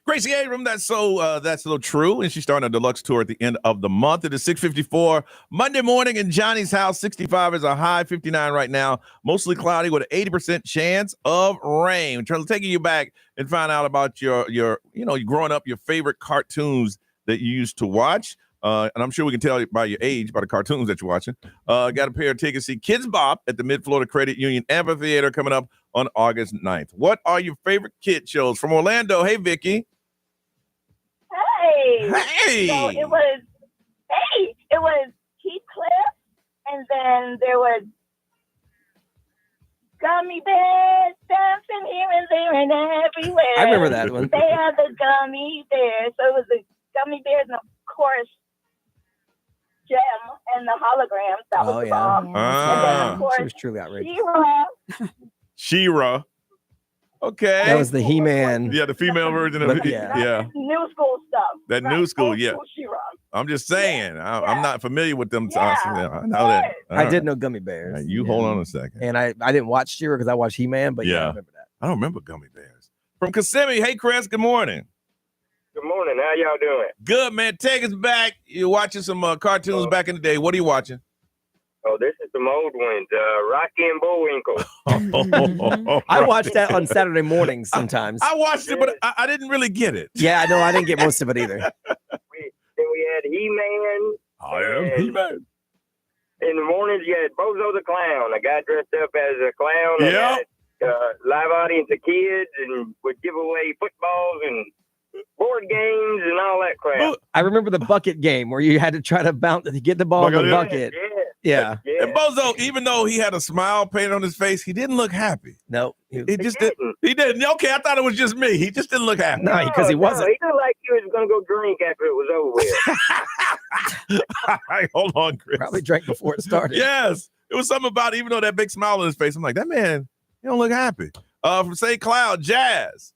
Gracie Abram, that's so true. And she's starting a deluxe tour at the end of the month. It is 6:54 Monday morning in Johnny's house. 65 is a high, 59 right now. Mostly cloudy with an 80% chance of rain. Taking you back and find out about your growing up, your favorite cartoons that you used to watch. And I'm sure we can tell by your age, by the cartoons that you're watching. Got a pair of tickets to see Kids Bop at the Mid-Florida Credit Union Amphitheater coming up on August 9th. What are your favorite kid shows? From Orlando, hey, Vicky. Hey. So it was Heathcliff, and then there was Gummy Bears dancing here and there and everywhere. I remember that one. They are the Gummy Bears. So it was the Gummy Bears, and of course, Gem and the holograms. That was the bomb. And then, of course, she was truly outrageous. She-Ra. Okay. That was the He-Man. Yeah, the female version of it. Yeah. New school stuff. That new school, yeah. She-Ra. I'm just saying. I'm not familiar with them. Yeah. I know that. I did know Gummy Bears. Right, you hold on a second. And I didn't watch She-Ra because I watched He-Man, but yeah, I remember that. I don't remember Gummy Bears. From Kissimmee, hey, Chris, good morning. Good morning. How y'all doing? Good, man. Take us back. You're watching some cartoons back in the day. What are you watching? Oh, this is some old ones. Rocky and Bullwinkle. I watched that on Saturday mornings sometimes. I watched it, but I didn't really get it. Yeah, I know. I didn't get most of it either. Then we had He-Man. I am He-Man. In the mornings, you had Bozo the Clown. A guy dressed up as a clown. Yeah. Live audience of kids and would give away footballs and board games and all that crap. I remember the bucket game where you had to try to get the ball in the bucket. Yeah. And Bozo, even though he had a smile painted on his face, he didn't look happy. No. He didn't. Okay, I thought it was just me. He just didn't look happy. No, because he wasn't. He looked like he was going to go drink after it was over with. All right, hold on, Chris. Probably drank before it started. Yes. It was something about it, even though that big smile on his face. I'm like, that man, he don't look happy. From St. Cloud, Jazz.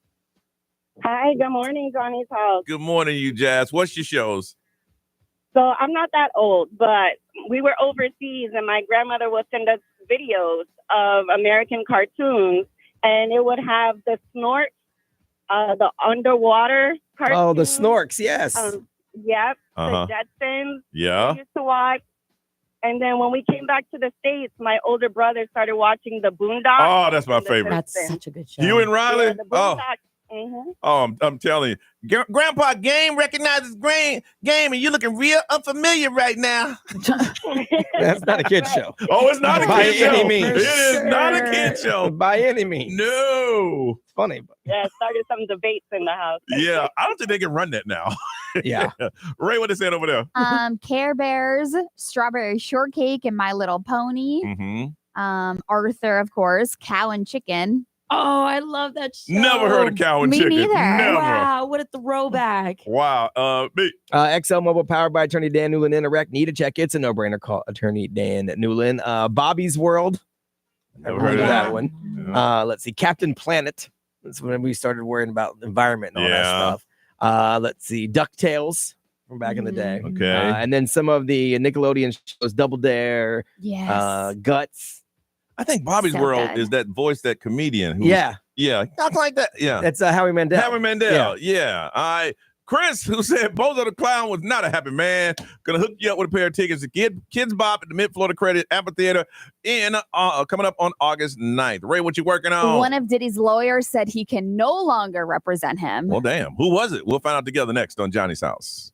Hi, good morning, Johnny's house. Good morning, you Jazz. What's your shows? So I'm not that old, but we were overseas and my grandmother would send us videos of American cartoons, and it would have the Snorks, the underwater cartoons. Oh, the Snorks, yes. Yep, the Jetsons. Yeah. We used to watch. And then when we came back to the States, my older brother started watching the Boondocks. Oh, that's my favorite. That's such a good show. You and Riley? Yeah, the Boondocks. Mm-hmm. Oh, I'm telling you. Grandpa Game recognizes Game, and you're looking real unfamiliar right now. That's not a kid show. Oh, it's not a By kid show. any means. It is not a kid show. By any means. No. It's funny. But Yeah, started some debates in the house. Yeah, I don't think they can run that now. Yeah. Ray, what they saying over there? Care Bears, Strawberry Shortcake, and My Little Pony. Mm-hmm. Arthur, of course, Cow and Chicken. Oh, I love that show. Never heard of Cow and Me Chicken. neither. Never. Wow, what a throwback. Wow. Me. XL Mobile powered by Attorney Dan Newland Interact. Need a check? It's a no-brainer. Call Attorney Dan Newland. Bobby's World. Never heard of that one. Let's see. Captain Planet. That's when we started worrying about the environment and all that stuff. Let's see. DuckTales from back in the day. Okay. And then some of the Nickelodeon shows, Double Dare, Yes. Guts. I think Bobby's So World good. is that voice, that comedian. Who Yeah. Yeah. Talk like that. Yeah. That's Howie Mandel. Howie Mandel. Yeah. All right. Chris, who said Bozo the Clown was not a happy man, gonna hook you up with a pair of tickets to Kids Bop at the Mid-Florida Credit Amphitheater in coming up on August 9th. Ray, what you working on? One of Diddy's lawyers said he can no longer represent him. Well, damn. Who was it? We'll find out together next on Johnny's House.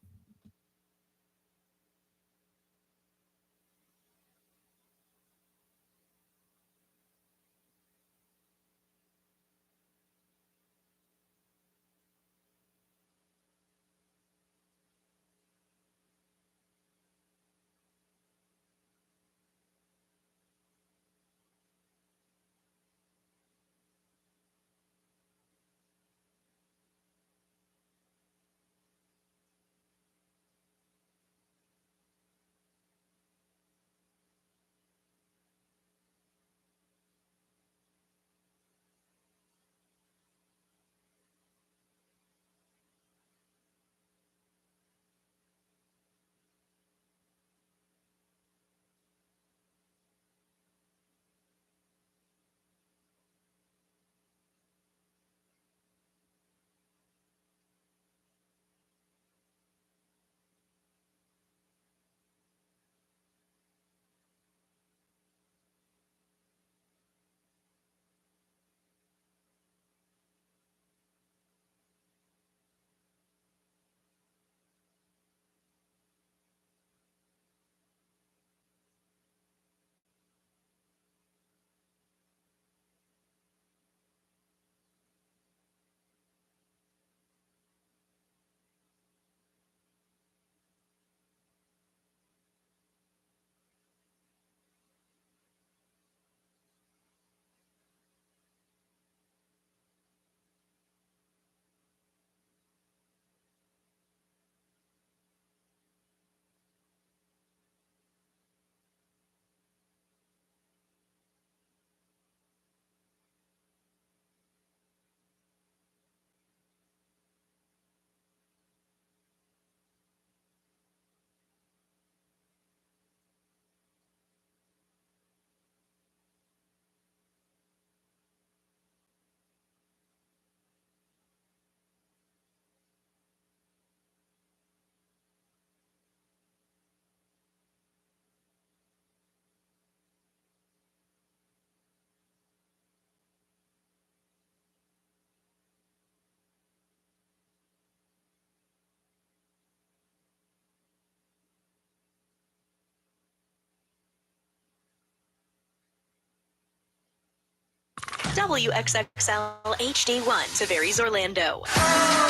WXXL HD1 Tavares, Orlando.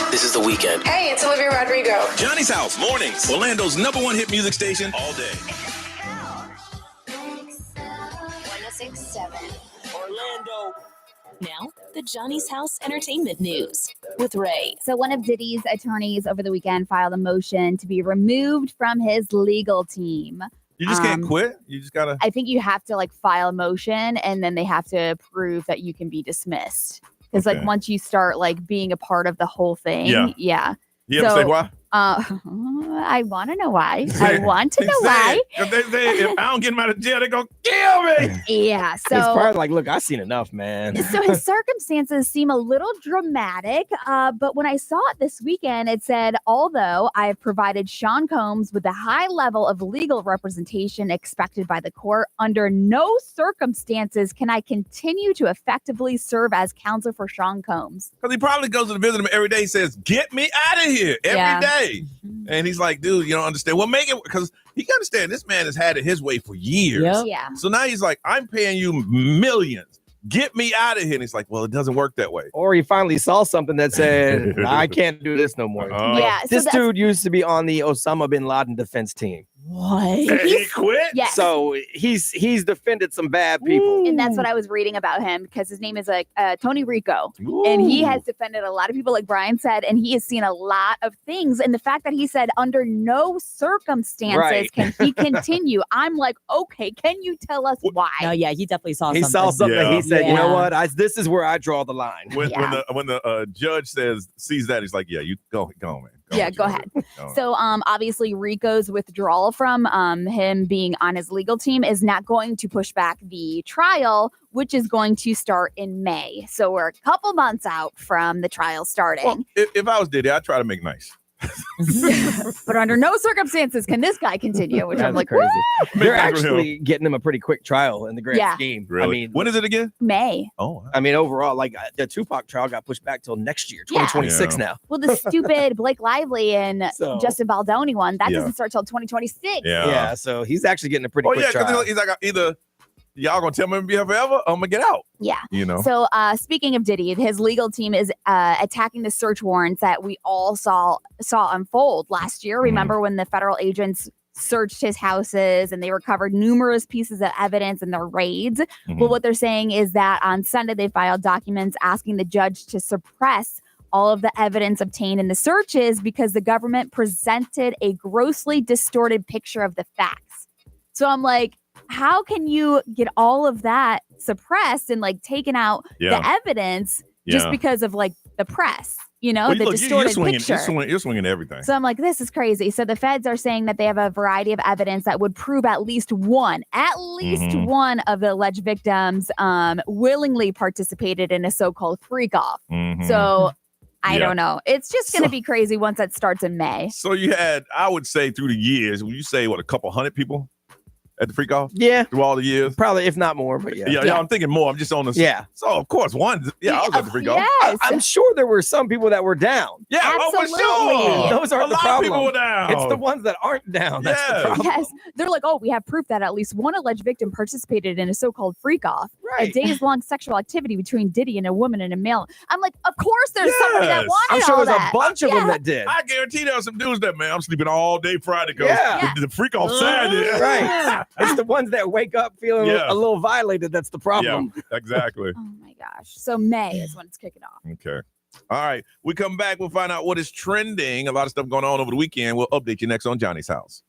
This is The Weekend. Hey, it's Olivia Rodrigo. Johnny's House, mornings. Orlando's #1 hit music station all day. 1067. Orlando. Now, the Johnny's House Entertainment News with Ray. So one of Diddy's attorneys over the weekend filed a motion to be removed from his legal team. You just can't quit? You just gotta... I think you have to file a motion, and then they have to prove that you can be dismissed. Because once you start being a part of the whole thing, yeah. You ever say why? I want to know why. I want to know why. If I don't get him out of jail, they're going to kill me. Yeah. So it's probably look, I've seen enough, man. So his circumstances seem a little dramatic. But when I saw it this weekend, it said, although I have provided Sean Combs with the high level of legal representation expected by the court, under no circumstances can I continue to effectively serve as counsel for Sean Combs. Because he probably goes to visit him every day. He says, get me out of here every day. And he's like, dude, you don't understand. Well, make it, because he can understand this man has had it his way for years. Yep. Yeah. So now he's like, I'm paying you millions. Get me out of here. And he's like, well, it doesn't work that way. Or he finally saw something that said, I can't do this no more. Yeah. This dude used to be on the Osama bin Laden defense team. What? And he quit? Yes. So he's defended some bad people. And that's what I was reading about him, because his name is Tony Rico. And he has defended a lot of people, like Brian said, and he has seen a lot of things. And the fact that he said under no circumstances can he continue. I'm like, okay, can you tell us why? No, yeah, he definitely saw He something. saw something. He said, you know what? This is where I draw the line. When the judge sees that, he's like, yeah, you go man. Go ahead. So obviously Rico's withdrawal from him being on his legal team is not going to push back the trial, which is going to start in May. So we're a couple months out from the trial starting. Well, if I was Diddy, I'd try to make nice. But under no circumstances can this guy continue, which I'm like, crazy. "Woo!" They're actually getting him a pretty quick trial in the grand scheme. Really? I mean, when is it again? May. Oh, I mean, overall, the Tupac trial got pushed back till next year, 2026 now. Well, the stupid Blake Lively and Justin Baldoni one, that doesn't start till 2026. Yeah, so he's actually getting a pretty quick trial. because he's like, either y'all gonna tell me to be here forever, or I'm gonna get out. Yeah. You know. So speaking of Diddy, his legal team is attacking the search warrants that we all saw unfold last year. Remember when the federal agents searched his houses and they recovered numerous pieces of evidence in their raids? Well, what they're saying is that on Sunday they filed documents asking the judge to suppress all of the evidence obtained in the searches because the government presented a grossly distorted picture of the facts. So I'm like, how can you get all of that suppressed and taken out the evidence just because of the press, the distorted picture? You're swinging everything. So I'm like, this is crazy. So the feds are saying that they have a variety of evidence that would prove at least one of the alleged victims willingly participated in a so-called freak-off. So I don't know. It's just going to be crazy once that starts in May. So you had, I would say, through the years, when you say, a couple hundred people at the freak off? Yeah. Through all the years? Probably, if not more, but yeah. Yeah, I'm thinking more. I'm just on the... Yeah. So, of course, I was at the freak off. Yes. I'm sure there were some people that were down. Yeah, Absolutely. for sure. Those aren't a the lot problem. of people were down. It's the ones that aren't down. That's the problem. Yes. They're like, we have proof that at least one alleged victim participated in a so-called freak-off. Right. A days-long sexual activity between Diddy and a woman and a male. I'm like, of course there's somebody that wanted I'm sure all there's that. a bunch of them that did. I guarantee there are some dudes that, man, I'm sleeping all day Friday because the freak off Saturday. Right. It's the ones that wake up feeling a little violated. That's the problem. Yeah, exactly. Oh my gosh. So May is when it's kicking off. Okay. All right. We come back. We'll find out what is trending. A lot of stuff going on over the weekend. We'll update you next on Johnny's House.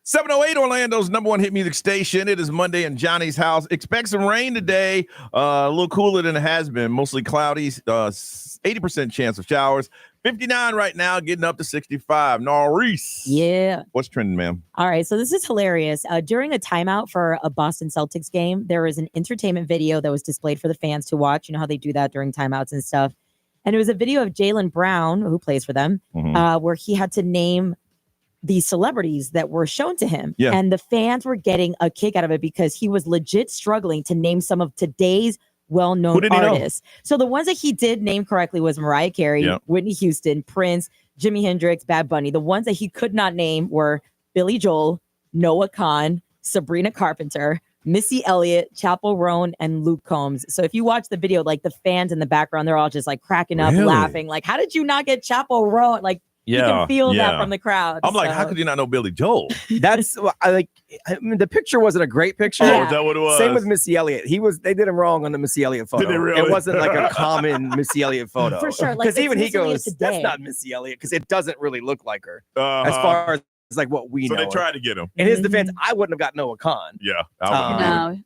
708 Orlando's number one hit music station. It is Monday in Johnny's house. Expect some rain today. A little cooler than it has been. Mostly cloudy. 80% chance of showers. 59 right now, getting up to 65. Norris. Yeah. What's trending, ma'am? All right, so this is hilarious. During a timeout for a Boston Celtics game, there was an entertainment video that was displayed for the fans to watch. You know how they do that during timeouts and stuff. And it was a video of Jaylen Brown, who plays for them, where he had to name the celebrities that were shown to him. Yeah. And the fans were getting a kick out of it because he was legit struggling to name some of today's well-known artists. So the ones that he did name correctly was Mariah Carey, Whitney Houston, Prince, Jimi Hendrix, Bad Bunny. The ones that he could not name were Billy Joel, Noah Kahan, Sabrina Carpenter, Missy Elliott, Chappell Roan, and Luke Combs. So if you watch the video, like the fans in the background, they're all just like cracking up, laughing. Like, how did you not get Chappell Roan? Like, you can feel that from the crowd. I'm like, how could you not know Billy Joel? That's I mean, the picture wasn't a great picture. Oh, is that what it was? Same with Missy Elliott. They did him wrong on the Missy Elliott photo. Did they really? It wasn't like a common Missy Elliott photo. For sure. Because Like, even he Missy Elliott goes, today. that's not Missy Elliott, because it doesn't really look like her. As far as like what we know. So they tried to get him. In his defense, I wouldn't have got Noah Khan. Yeah.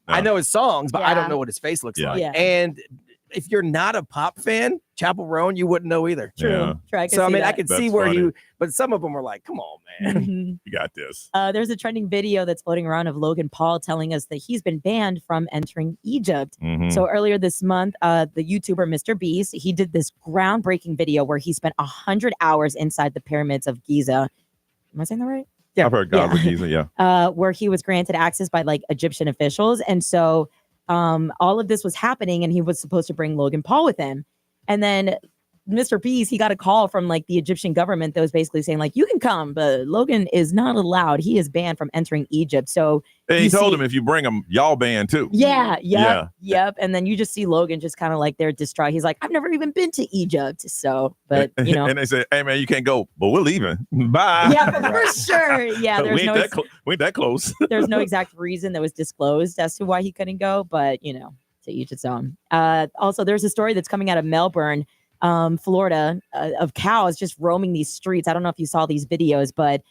I know his songs, but I don't Yeah. know what his face looks Yeah. like. Yeah. And if you're not a pop fan, Chappell Roan, you wouldn't know either. True. Yeah. True, I can So I see mean, I that. could see That's where funny. but some of them were like, "Come on, man." Mhm. You got this. There's a trending video that's floating around of Logan Paul telling us that he's been banned from entering Egypt. Mhm. So earlier this month, the YouTuber Mr. Beast, he did this groundbreaking video where he spent 100 hours inside the pyramids of Giza. Am I saying that right? I've heard Gaza Giza, Where he was granted access by like Egyptian officials. And so all of this was happening and he was supposed to bring Logan Paul with him. And then Mr. Beast, he got a call from like the Egyptian government that was basically saying like, you can come, but Logan is not allowed. He is banned from entering Egypt. So And he you told see- him if you bring him, y'all banned too. Yep. And then you just see Logan just kind of like they're distraught. He's like, I've never even been to Egypt. So, but you know. And they said, hey man, you can't go, but we're leaving. Bye. Yeah, for sure. Yeah, we there's ain't no we ain't that close. there's no exact reason that was disclosed as to why he couldn't go, but you know, to each its own. Also, there's a story that's coming out of Melbourne, Florida, of cows just roaming these streets. I don't know if you saw these videos, but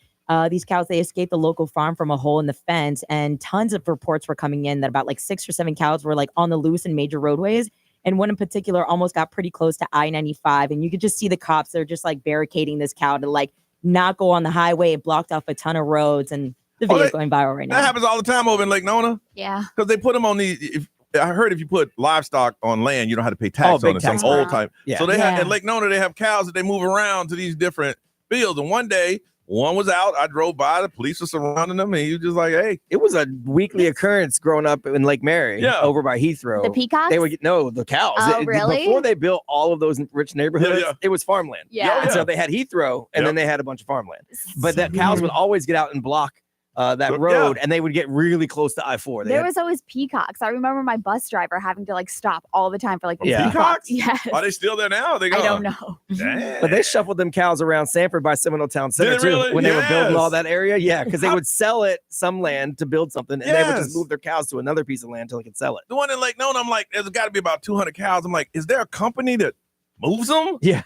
these cows, they escaped the local farm from a hole in the fence, and tons of reports were coming in that about like 6 or 7 cows were like on the loose in major roadways. And one in particular almost got pretty close to I-95. And you could just see the cops, they're just like barricading this cow to like not go on the highway. It blocked off a ton of roads, and the video's going viral right now. That happens all the time over in Lake Nona. Yeah. Because they put them on these. I heard if you put livestock on land, you don't have to pay tax big on it. Some tax. old time. Yeah. So they have Yeah. at Lake Nona, they have cows that they move around to these different fields. And one day, one was out. I drove by. The police were surrounding them, and he was just like, "Hey." It was a weekly occurrence growing up in Lake Mary, Yeah. over by Heathrow. The peacocks? They would get the cows. Oh, really? Before they built all of those rich neighborhoods, Yeah. it was farmland. Yeah. And so they had Heathrow, and Yep. then they had a bunch of farmland. But that cows would always get out and block that Yeah. road, and they would get really close to I-4. They There had- was always peacocks. I remember my bus driver having to like stop all the time for like the Yeah. peacocks. Yes. Are they still there now? They I gone? don't know. Damn. But they shuffled them cows around Sanford by Seminole Town Center Did they too really? when they were building all Yes. that area. Yeah, because they would sell it some land to build something, and they would Yes. just move their cows to another piece of land until they could sell it. The one in Lake Nona, I'm like, there's got to be about 200 cows. I'm like, is there a company that moves them? Yeah,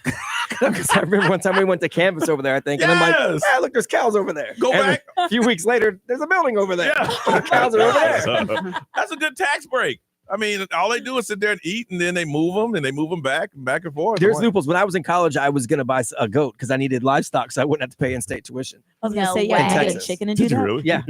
because I remember one time we went to Canvas over there, I think, and I'm like, Yes. ah, look, there's cows over there. Go And back. A few weeks later, there's a building over there. Yeah. The cows are over there. That's a good tax break. I mean, all they do is sit there and eat, and then they move them, and they move them back and forth. There's I'm like, loopholes. When I was in college, I was gonna buy a goat because I needed livestock, so I wouldn't have to pay in-state tuition. I was gonna No say, yeah, way. you get a Texas. chicken and do Did you that. really? Yeah.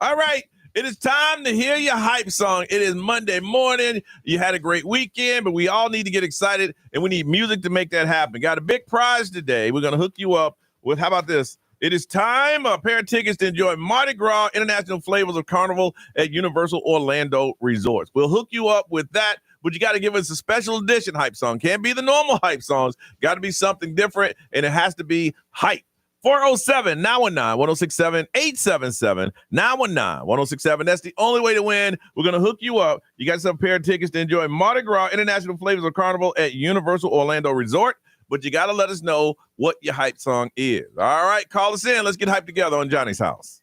All right. It is time to hear your hype song. It is Monday morning. You had a great weekend, but we all need to get excited, and we need music to make that happen. Got a big prize today. We're going to hook you up with, how about this? It is time, a pair of tickets to enjoy Mardi Gras International Flavors of Carnival at Universal Orlando Resorts. We'll hook you up with that, but you got to give us a special edition hype song. Can't be the normal hype songs. Got to be something different, and it has to be hype. 407-919-1067-877 919-1067. That's the only way to win. We're going to hook you up. You got some pair of tickets to enjoy Mardi Gras International Flavors of Carnival at Universal Orlando Resort, but you got to let us know what your hype song is. All right, call us in. Let's get hyped together on Johnny's House.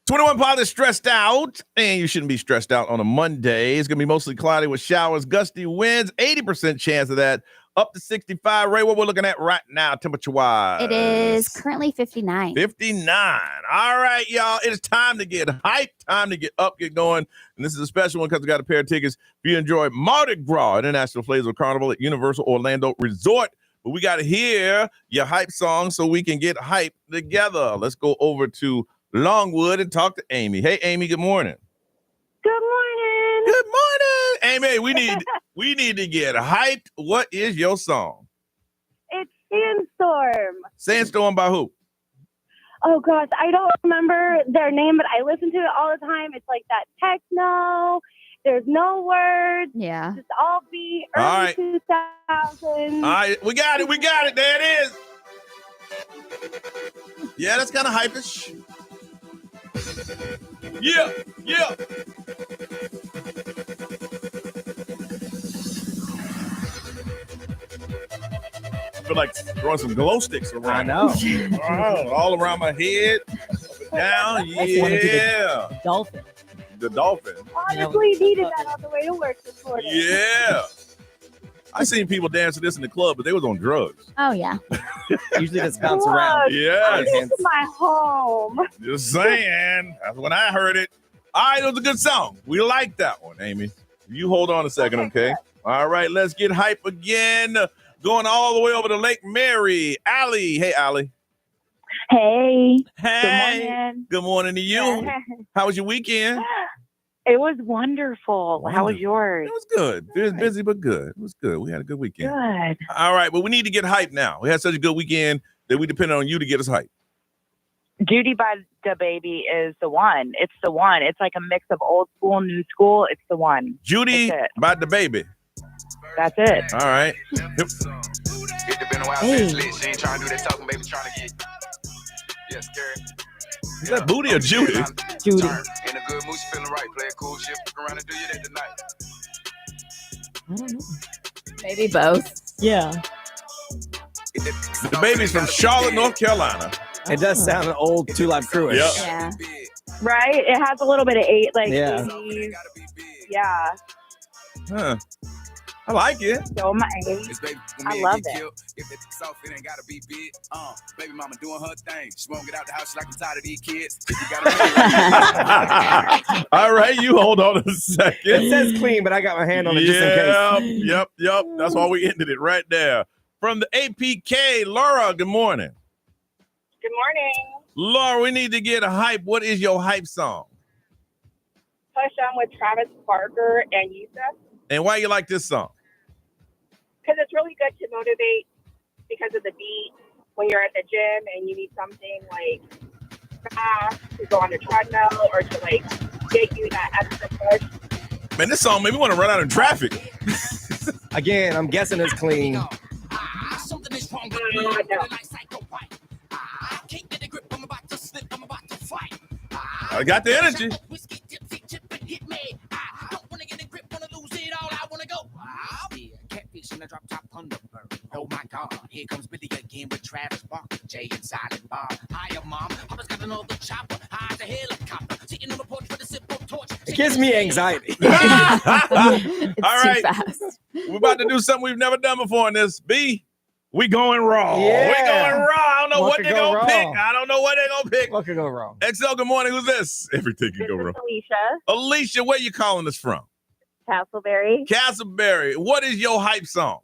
21 Pilots stressed out, and you shouldn't be stressed out on a Monday. It's going to be mostly cloudy with showers, gusty winds, 80% chance of that, up to 65. Ray, what we're looking at right now, temperature-wise? It is currently 59. 59. All right, y'all. It is time to get hyped, time to get up, get going. And this is a special one because we got a pair of tickets if you enjoy Mardi Gras, International Flavors of Carnival at Universal Orlando Resort. But we got to hear your hype song so we can get hyped together. Let's go over to Longwood and talk to Amy. Hey, Amy, good morning. Good morning. Good morning. Amy, we need to get hyped. What is your song? It's Sandstorm. Sandstorm by who? Oh, gosh. I don't remember their name, but I listen to it all the time. It's like that techno. There's no words. Yeah. Just all beat. All Early right. 2000s. All right, we got it. There it is. Yeah, that's kind of hype-ish. Yeah. I feel like throwing some glow sticks around. I know. All around my head, up and down. Yeah. Dolphin. The dolphin. Honestly, needed that on the way to work this morning. Yeah. I seen people dance to this in the club, but they was on drugs. Oh, yeah. Usually just bounce around. Yes. This is my home. Just saying. That's when I heard it. All right, it was a good song. We like that one, Amy. You hold on a second, okay? All right, let's get hype again. Going all the way over to Lake Mary. Allie. Hey, Allie. Hey. Hey. Good morning. Good morning to you. How was your weekend? It was wonderful. How was yours? It was good. It was busy, but good. It was good. We had a good weekend. Good. All right, but we need to get hyped now. We had such a good weekend that we depend on you to get us hyped. Judy by the Baby is the one. It's the one. It's like a mix of old school, new school. It's the one. Judy by the Baby. That's it. All right. Hey. Is that Booty or Judy? Judy. I don't know. Maybe both. Yeah. The Baby's from Charlotte, North Carolina. It does sound an old Two Live Crew-ish. Yep. Yeah. Right? It has a little bit of Yeah. 80s. Yeah. Huh. I like it. So my age. I love it. Baby mama doing her thing. She won't get out the house. She's like, I'm tired of these kids. All right, you hold on a second. It says clean, but I got my hand on it just in case. Yep. That's why we ended it right there. From the APK, Laura, good morning. Good morning. Laura, we need to get a hype. What is your hype song? Push On with Travis Barker and Yusuf. And why you like this song? Because it's really good to motivate because of the beat when you're at the gym and you need something like fast to go on the treadmill or to like get you that extra push. Man, this song made me want to run out in traffic. Again, I'm guessing it's clean. No. I got the energy. Oh my God, here comes Billy again with Travis Barker, Jay and Silent Bob. Hiya, Mom. Papa's got another chopper. Hiya, the helicopter. Sitting on the porch with a sip of torch. It gives me anxiety. All right. We're about to do something we've never done before in this. B, we going raw. Yeah. We going raw. I don't know what they're going to pick. I don't know what they're going to pick. What could go wrong? XL, good morning. Who's this? Everything can go wrong. Alicia. Alicia, where you calling us from? Castleberry. Castleberry. What is your hype song?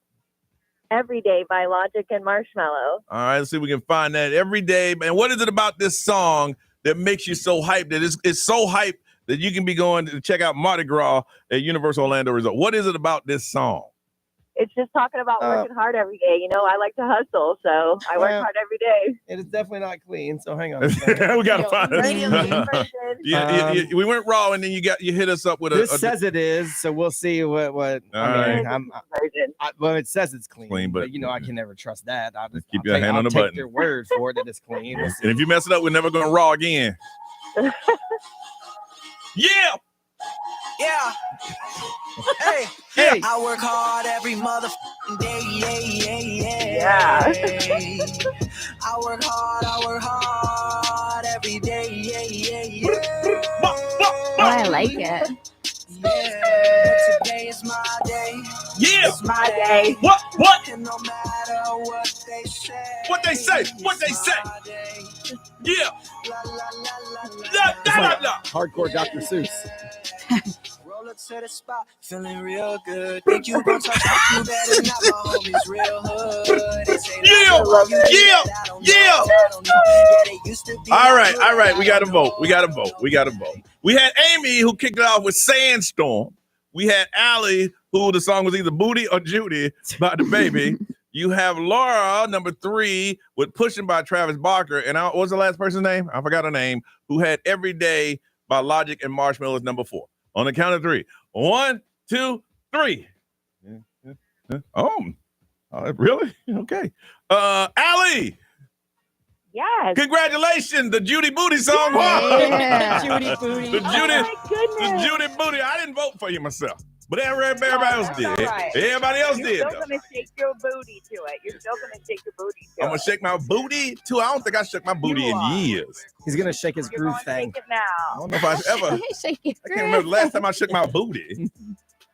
Every Day by Logic and Marshmello. All right, let's see if we can find that. Every Day. And what is it about this song that makes you so hyped that it's so hyped that you can be going to check out Mardi Gras at Universal Orlando Resort? What is it about this song? It's just talking about working hard every day. You know, I like to hustle, so I work hard every day. It is definitely not clean, so hang on. We got to find it. We went raw, and then you hit us up with this says it is, so we'll see what I mean. Well, it says it's clean, but you know I can never trust that. I'll just keep your hand on the button. Take their word for it that it's clean. We'll And if you mess it up, we're never going raw again. Yeah. Yeah. Hey. I work hard every motherfucking day. Yeah. I work hard every day. like it. Today is my day. Yeah. It's my day. What? And no matter what they say. What they say? Yeah. It's like hardcore Dr. Seuss. Roll up to the spot, feeling real good. Think you gon' touch me, you better not. My homies real hood. They say All right. We got to vote. We had Amy, who kicked it off with Sandstorm. We had Allie, who the song was either Booty or Judy by the Baby. You have Laura, number 3, with Pushing by Travis Barker. And what was the last person's name? I forgot her name. Who had Every Day by Logic and Marshmallow as number 4. On the count of 3. 1, 2, 3. Oh, really? Okay. Allie. Yes. Congratulations. The Judy Booty song. Yeah. Judy Booty. The Judy, my goodness. the Judy Booty. I didn't vote for you myself. But everybody else did. All right. Everybody else You're did. still though. going to shake your booty to it. You're still going to shake your booty to I'm going to shake my booty too. I don't think I shook my booty in years. He's going to shake his groove thing. Shake it now. I don't know if I ever. Shake it. I can't remember the last time I shook my booty.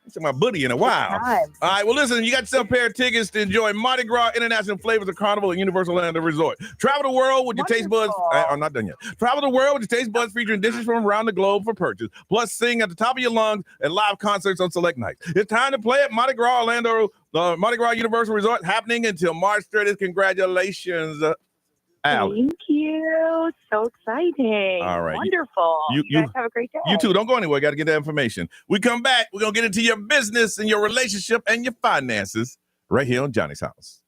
I shook my booty in a while. All right, well, listen, you got yourself a pair of tickets to enjoy Mardi Gras International Flavors of Carnival at Universal Orlando Resort. Travel the world with your taste buds. I'm not done yet. Travel the world with your taste buds featuring dishes from around the globe for purchase. Plus, sing at the top of your lungs at live concerts on select nights. It's time to play at Mardi Gras Orlando, Mardi Gras Universal Resort, happening until March 30th. Congratulations, Allie. Thank you. So exciting. All right. Wonderful. You guys have a great day. You too. Don't go anywhere. Got to get that information. We come back. We're going to get into your business and your relationship and your finances right here on Johnny's House.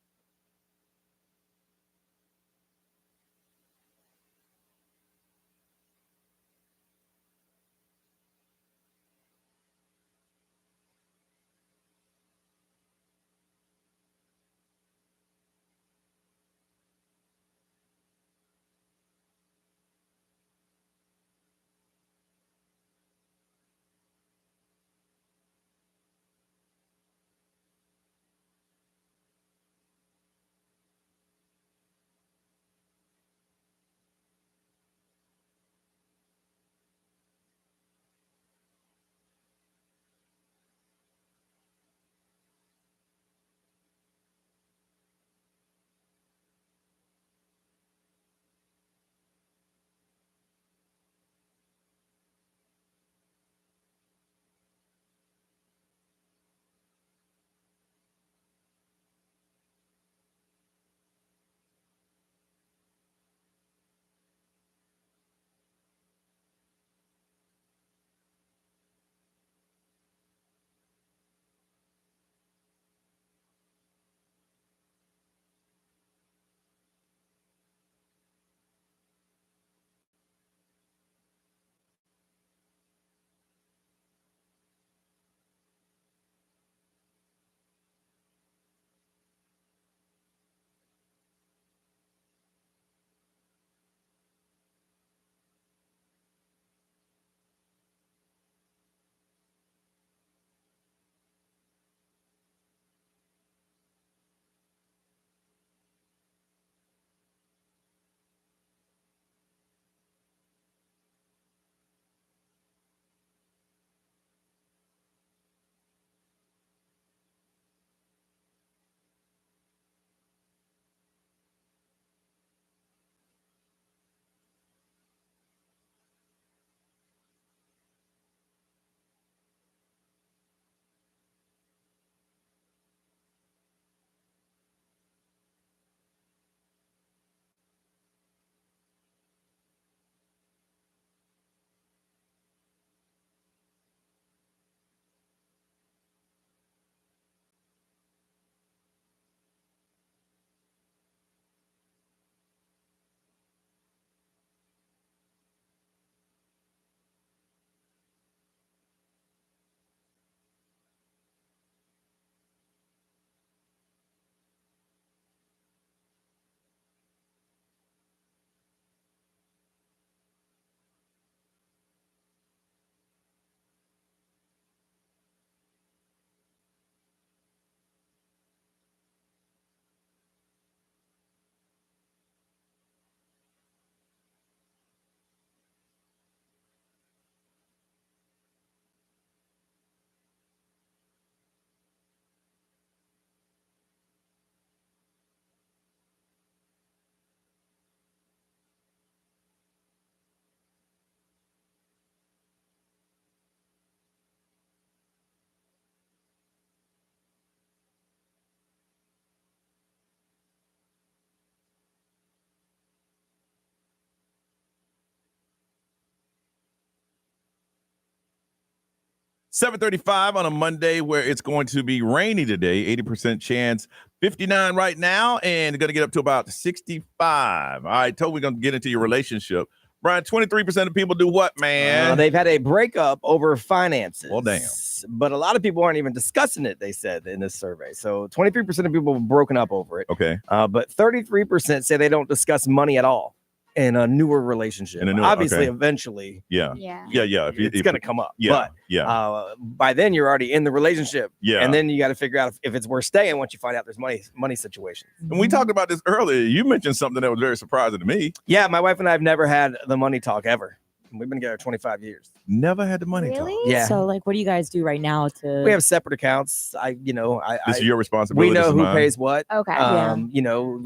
7:35 on a Monday where it's going to be rainy today, 80% chance, 59 right now, and going to get up to about 65. All right, Toby, we're going to get into your relationship. Brian, 23% of people do what, man? They've had a breakup over finances. Well, damn. But a lot of people aren't even discussing it, they said in this survey. So 23% of people have broken up over it. Okay. But 33% say they don't discuss money at all in a newer relationship. Obviously, eventually. Yeah. It's going to come up. Yeah. But by then, you're already in the relationship. Yeah. And then you got to figure out if it's worth staying once you find out there's money situation. And we talked about this earlier. You mentioned something that was very surprising to me. Yeah, my wife and I have never had the money talk ever. We've been together 25 years. Never had the money talk. Yeah. So, like, what do you guys do right now to? We have separate accounts. This is your responsibility. We know this is who mine. pays what. Okay.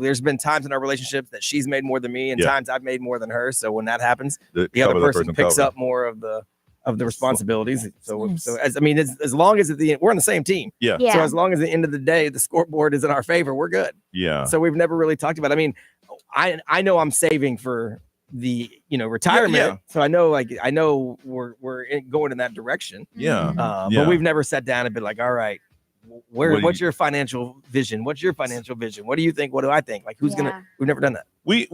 There's been times in our relationship that she's made more than me, and times I've made more than her. So when that happens, the other person picks up more of the responsibilities. So as long as we're on the same team. Yeah. So as long as at the end of the day the scoreboard is in our favor, we're good. Yeah. So we've never really talked about it. I mean, I know I'm saving for the retirement. Yeah. So I know we're going in that direction. Yeah. But we've never sat down and been like, all right, what's your financial vision? What's your financial vision? What do you think? What do I think? Like we've never done that. We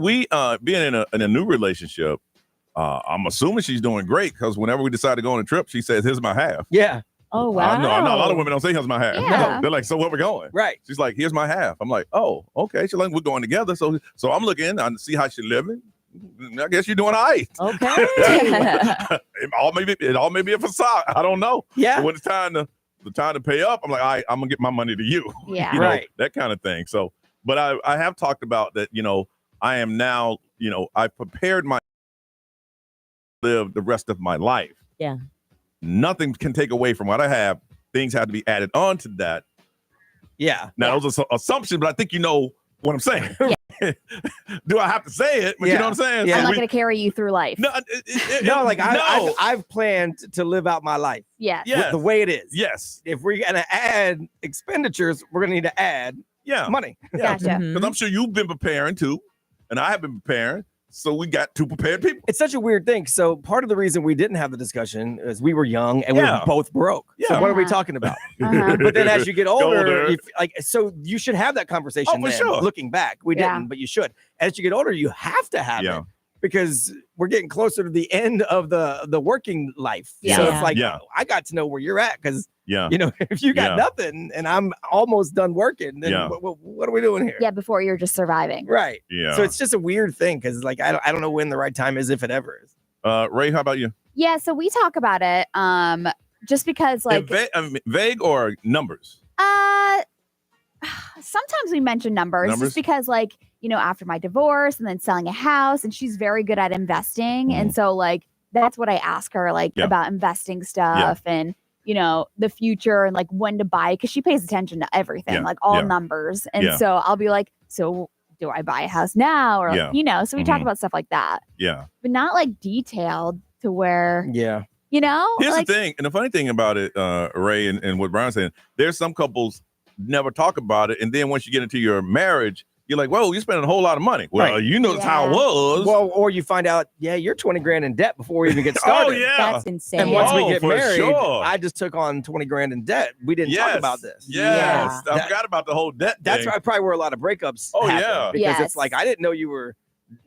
being in a new relationship, I'm assuming she's doing great because whenever we decide to go on a trip, she says, "Here's my half." Yeah. Oh wow. I know a lot of women don't say, "Here's my half." Yeah. No, they're like, "So where we going?" Right. She's like, "Here's my half." I'm like, "Oh, okay." She's like, "We're going together." So I'm looking and see how she's living. I guess you're doing all right. Okay. it all may be a facade. I don't know. Yeah. But when it's time to pay up, I'm like, all right, I'm gonna get my money to you. Yeah. Right. That kind of thing. So, but I have talked about that. I am now. I prepared my live the rest of my life. Yeah. Nothing can take away from what I have. Things have to be added on to that. Yeah. Now those are assumptions, but I think you know what I'm saying. Do I have to say it? But you know what I'm saying? Yeah. I'm So not going to carry you through life. I've planned to live out my life. Yes. Yes. The way it is. Yes. If we're gonna add expenditures, we're gonna need to add money. Yeah. Gotcha. Because I'm sure you've been preparing too, and I have been preparing. So we got two prepared people. It's such a weird thing. So part of the reason we didn't have the discussion is we were young and we were both broke. So Yeah. what are we talking about? But then as you get older, so you should have that conversation. For then, sure. Looking back, we didn't, but you should. As you get older, you have to have it because we're getting closer to the end of the working life. Yeah. So it's like Yeah. I got to know where you're at because Yeah. if you got nothing and I'm almost done working, then what are we doing here? Yeah, before you're just surviving. Right. Yeah. So it's just a weird thing because I don't know when the right time is, if it ever is. Ray, how about you? Yeah, so we talk about it just because Vague or numbers? Sometimes we mention numbers just because after my divorce and then selling a house, and she's very good at investing. And so that's what I ask her about investing stuff and the future and when to buy, because she pays attention to everything, numbers. And so I'll be like, so do I buy a house now? Or so we talk about stuff like that. Yeah. But not detailed to where Yeah. Here's the thing, and the funny thing about it, Ray, and what Brian's saying, there's some couples never talk about it, and then once you get into your marriage, you're like, whoa, you're spending a whole lot of money. Well, that's how it was. Well, or you find out, you're 20 grand in debt before we even get started. Oh, yeah. That's insane. And once we get for married, sure. I just took on 20 grand in debt. We didn't talk about this. Yes. I forgot about the whole debt That's thing. probably where a lot of breakups happen. Because it's like, I didn't know you were,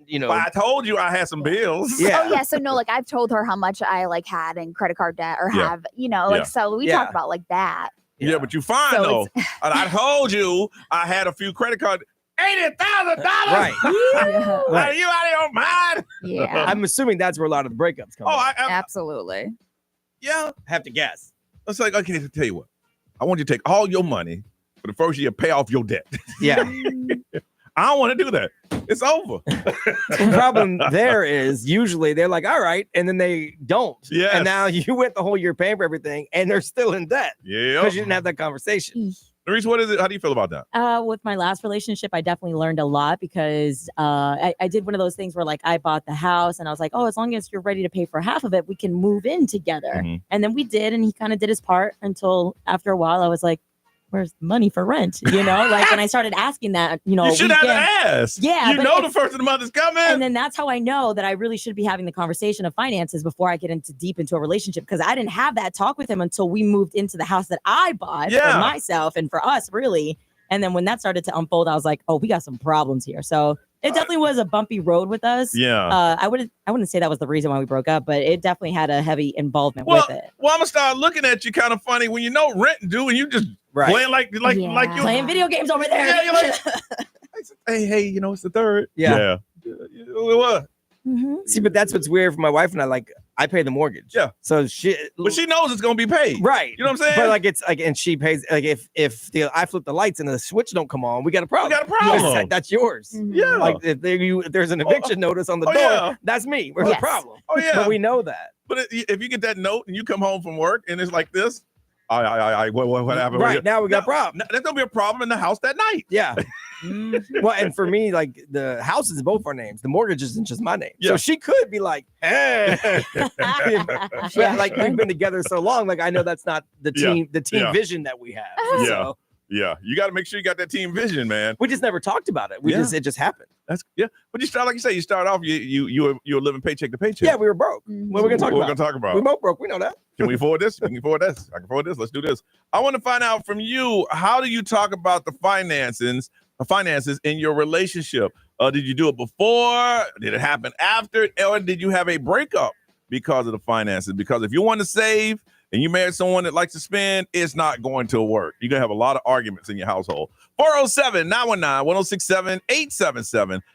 But I told you I had some bills. Yeah. Oh yeah, so no, I've told her how much I had in credit card debt or have, so we talk about that. Yeah, but you fine So though. And I told you I had a few credit cards. $80,000. Right. Are you out of your mind? Yeah. I'm assuming that's where a lot of the breakups come. Absolutely. Yeah. Have to guess. It's like, okay, to tell you what, I want you to take all your money for the first year, pay off your debt. Yeah. I don't want to do that. It's over. The problem there is usually they're like, all right, and then they don't. Yes. And now you went the whole year paying for everything, and they're still in debt. Yeah. Because you didn't have that conversation. Reese, what is it? How do you feel about that? With my last relationship, I definitely learned a lot because I did one of those things where I bought the house and I was like, oh, as long as you're ready to pay for half of it, we can move in together. Mm-hmm. And then we did, and he kind of did his part until after a while I was like, where's the money for rent? You know, like when I started asking that, you know, You should have to ask. Yeah. You but know the it's- first of the month is coming. And then that's how I know that I really should be having the conversation of finances before I get deep into a relationship, because I didn't have that talk with him until we moved into the house that I bought for myself and for us, really. And then when that started to unfold, I was like, oh, we got some problems here. So it definitely was a bumpy road with us. Yeah. I wouldn't say that was the reason why we broke up, but it definitely had a heavy involvement Well, with it. well, I'm gonna start looking at you kind of funny when you know rent due and you just playing like you're Playing video games over there. Yeah, you're like, hey, you know, it's the third. Yeah. What? See, but that's what's weird for my wife and I. Like, I pay the mortgage. Yeah. So she, but she knows it's gonna be paid. Right. You know what I'm saying? But like, it's like, and she pays. Like, if I flip the lights and the switch don't come on, we got a problem. We got a problem. Because that's yours. Yeah. Like, if there's an eviction notice on the door, yeah. that's me. We're the problem. Oh yeah. But we know that. But if you get that note and you come home from work and it's like this, what happened? Right, now we got a problem. There's gonna be a problem in the house that night. Yeah. Well, and for me, like, the house is both our names. The mortgage isn't just my name. Yeah. So she could be like, hey. But, like, we've been together so long, like, I know that's not the team vision that we have. Yeah. So Yeah. You got to make sure you got that team vision, man. we just never talked about it. It just happened. That's But you start, like you say, you start off, you were living paycheck to paycheck. Yeah, we were broke. What are we gonna talk What about? we're gonna talk about? We both broke. We know that. Can we afford this? We can afford this. I can afford this. Let's do this. I want to find out from you, how do you talk about the finances in your relationship? Did you do it before? Did it happen after? Or did you have a breakup because of the finances? Because if you want to save and you marry someone that likes to spend, it's not going to work. You're going to have a lot of arguments in your household. 407-919-1067,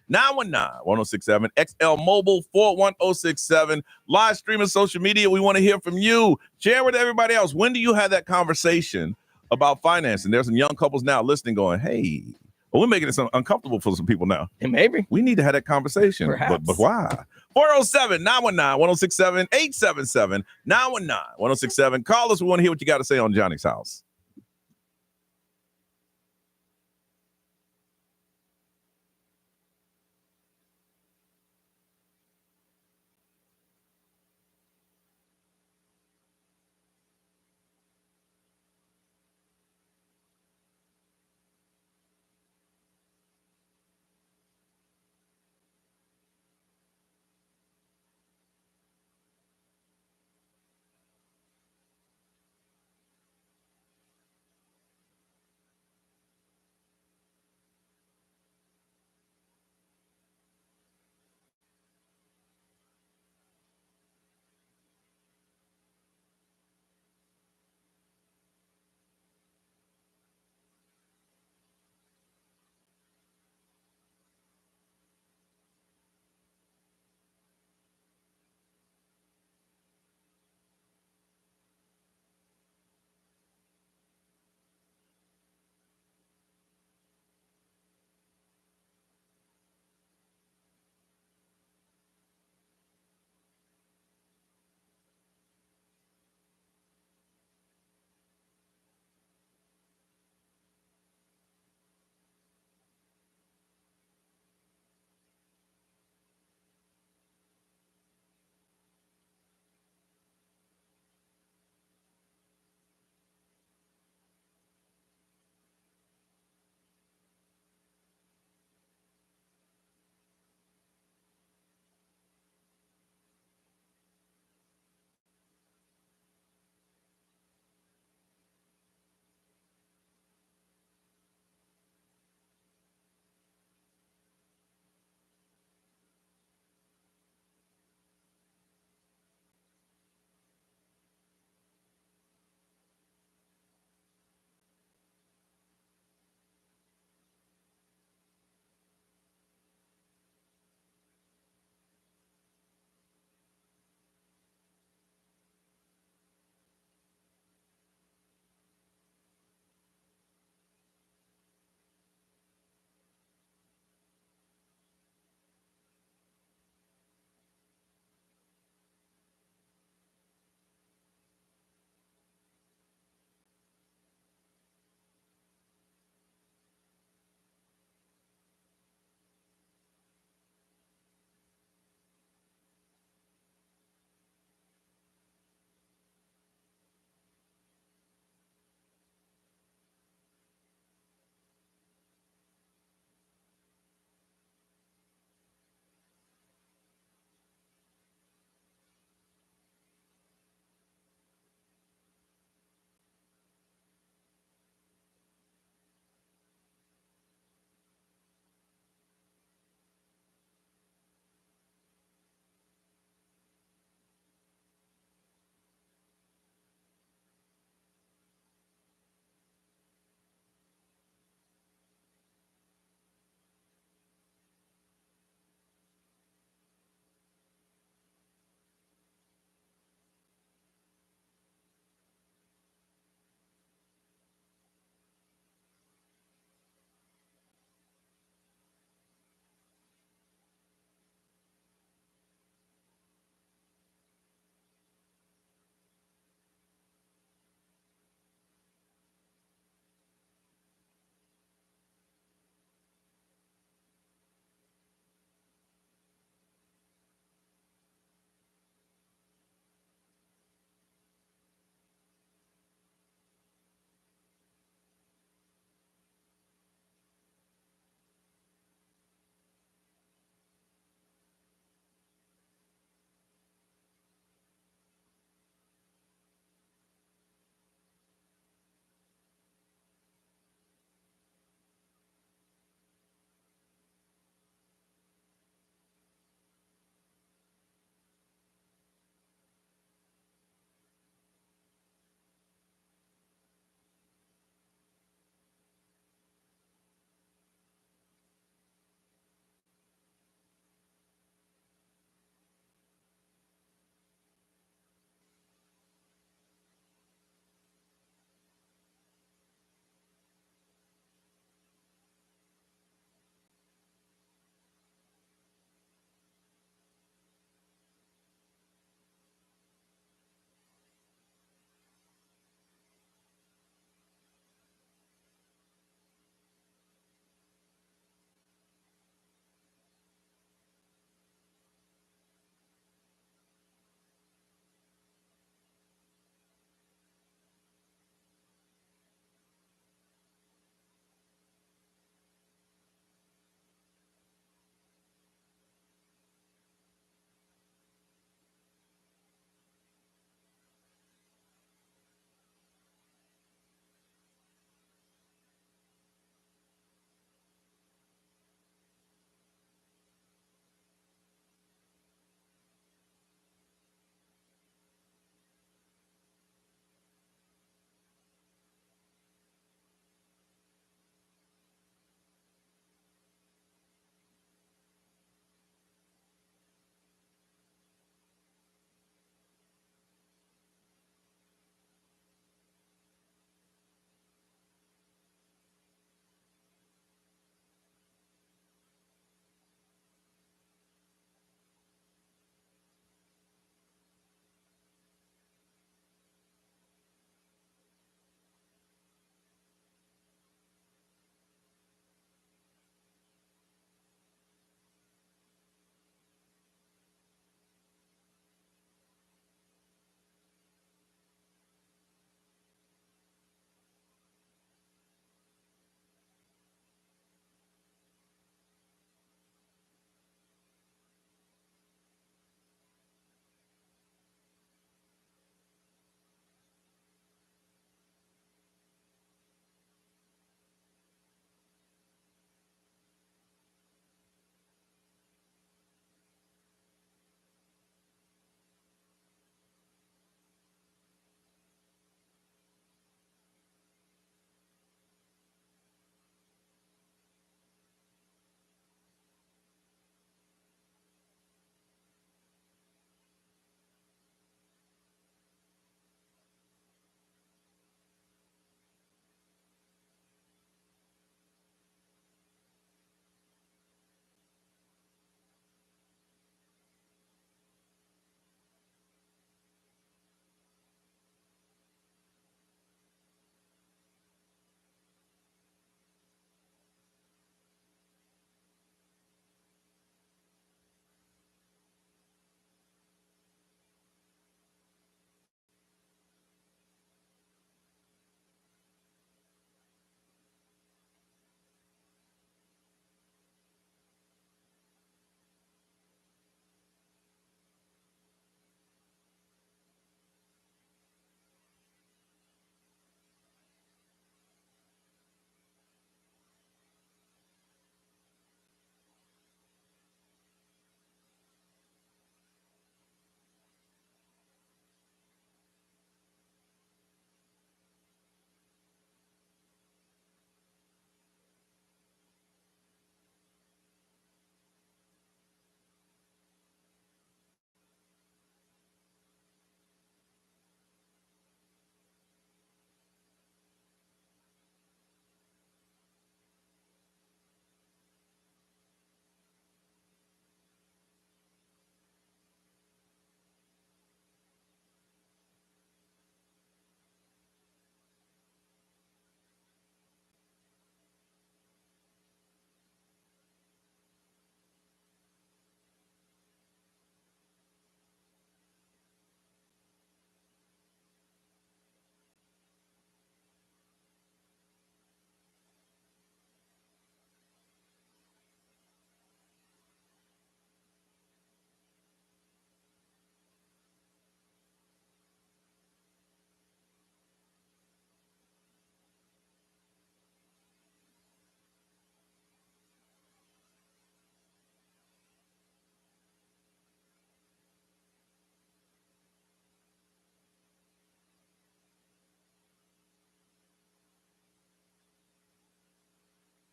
877-919-1067, XL Mobile 41067. Live streaming social media. We want to hear from you. Share with everybody else. When do you have that conversation about financing? There's some young couples now listening going, hey, we're making it uncomfortable for some people now. And maybe we need to have that conversation. Perhaps. But why? 407-919-1067, 877-919-1067. Call us. We want to hear what you got to say on Johnny's House.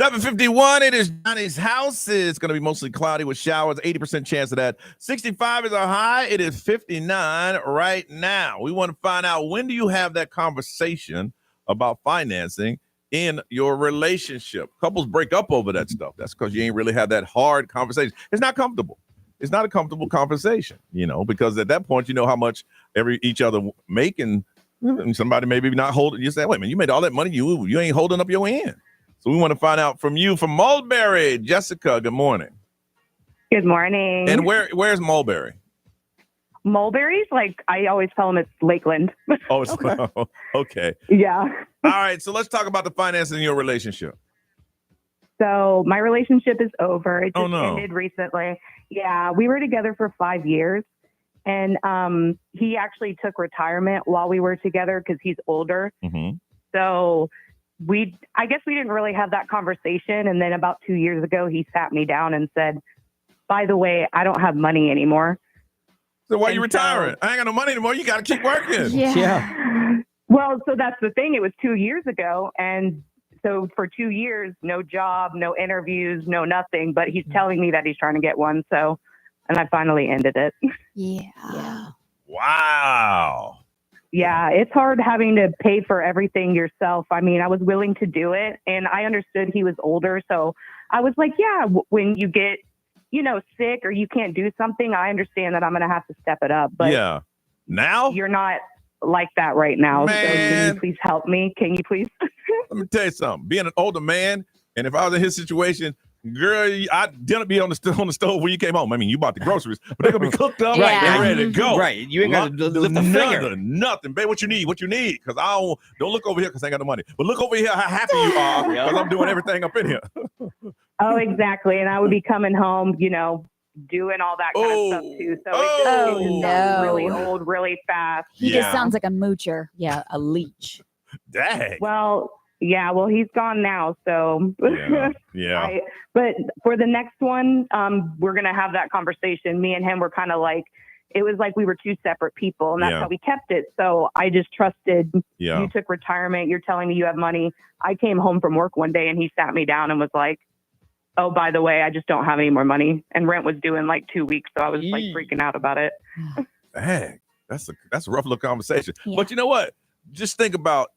7:51. It is Johnny's house. It's going to be mostly cloudy with showers. 80% chance of that. 65 is our high. It is 59 right now. We want to find out, when do you have that conversation about financing in your relationship? Couples break up over that stuff. That's because you ain't really had that hard conversation. It's not comfortable. It's not a comfortable conversation, because at that point, you know how much each other make, and somebody maybe not holding. You say, wait a minute, you made all that money. You ain't holding up your end. So we want to find out from you, from Mulberry. Jessica, good morning. Good morning. And where's Mulberry? Mulberry's I always tell them it's Lakeland. Oh, it's okay. Yeah. All right, so let's talk about the finances in your relationship. So my relationship is over. It just no. ended recently. Yeah, we were together for 5 years, and he actually took retirement while we were together because he's older. Mm-hmm. So I guess we didn't really have that conversation. And then about 2 years ago, he sat me down and said, by the way, I don't have money anymore. So why are you retiring? I ain't got no money anymore. You got to keep working. Yeah. Well, so that's the thing. It was 2 years ago. And so for 2 years, no job, no interviews, no nothing. But he's telling me that he's trying to get one. So, and I finally ended it. Yeah. Wow. Yeah, it's hard having to pay for everything yourself. I mean, I was willing to do it, and I understood he was older. So I was like, yeah, when you get, sick or you can't do something, I understand that I'm going to have to step it up. But yeah, now you're not like that right now. Man. So can you please help me? Can you please? Let me tell you something. Being an older man, and if I was in his situation, girl, I didn't be on the stove when you came home. I mean, you bought the groceries, but they're gonna be cooked up and ready to go. Right. You ain't got to lift a finger. Nothing, babe. What you need? Because don't look over here because I ain't got no money. But look over here how happy you are because I'm doing everything up in here. Oh, exactly. And I would be coming home, doing all that kind of stuff too. So it just got really old, really fast. He just sounds like a moocher. Yeah, a leech. Dang. Well, yeah, he's gone now. So yeah. But for the next one, we're going to have that conversation. Me and him were kind of it was like we were two separate people, and that's how we kept it. So I just trusted. Yeah. You took retirement. You're telling me you have money. I came home from work one day and he sat me down and was like, oh, by the way, I just don't have any more money. And rent was due in 2 weeks. So I was freaking out about it. Dang, that's a rough little conversation. Yeah. But you know what? Just think about,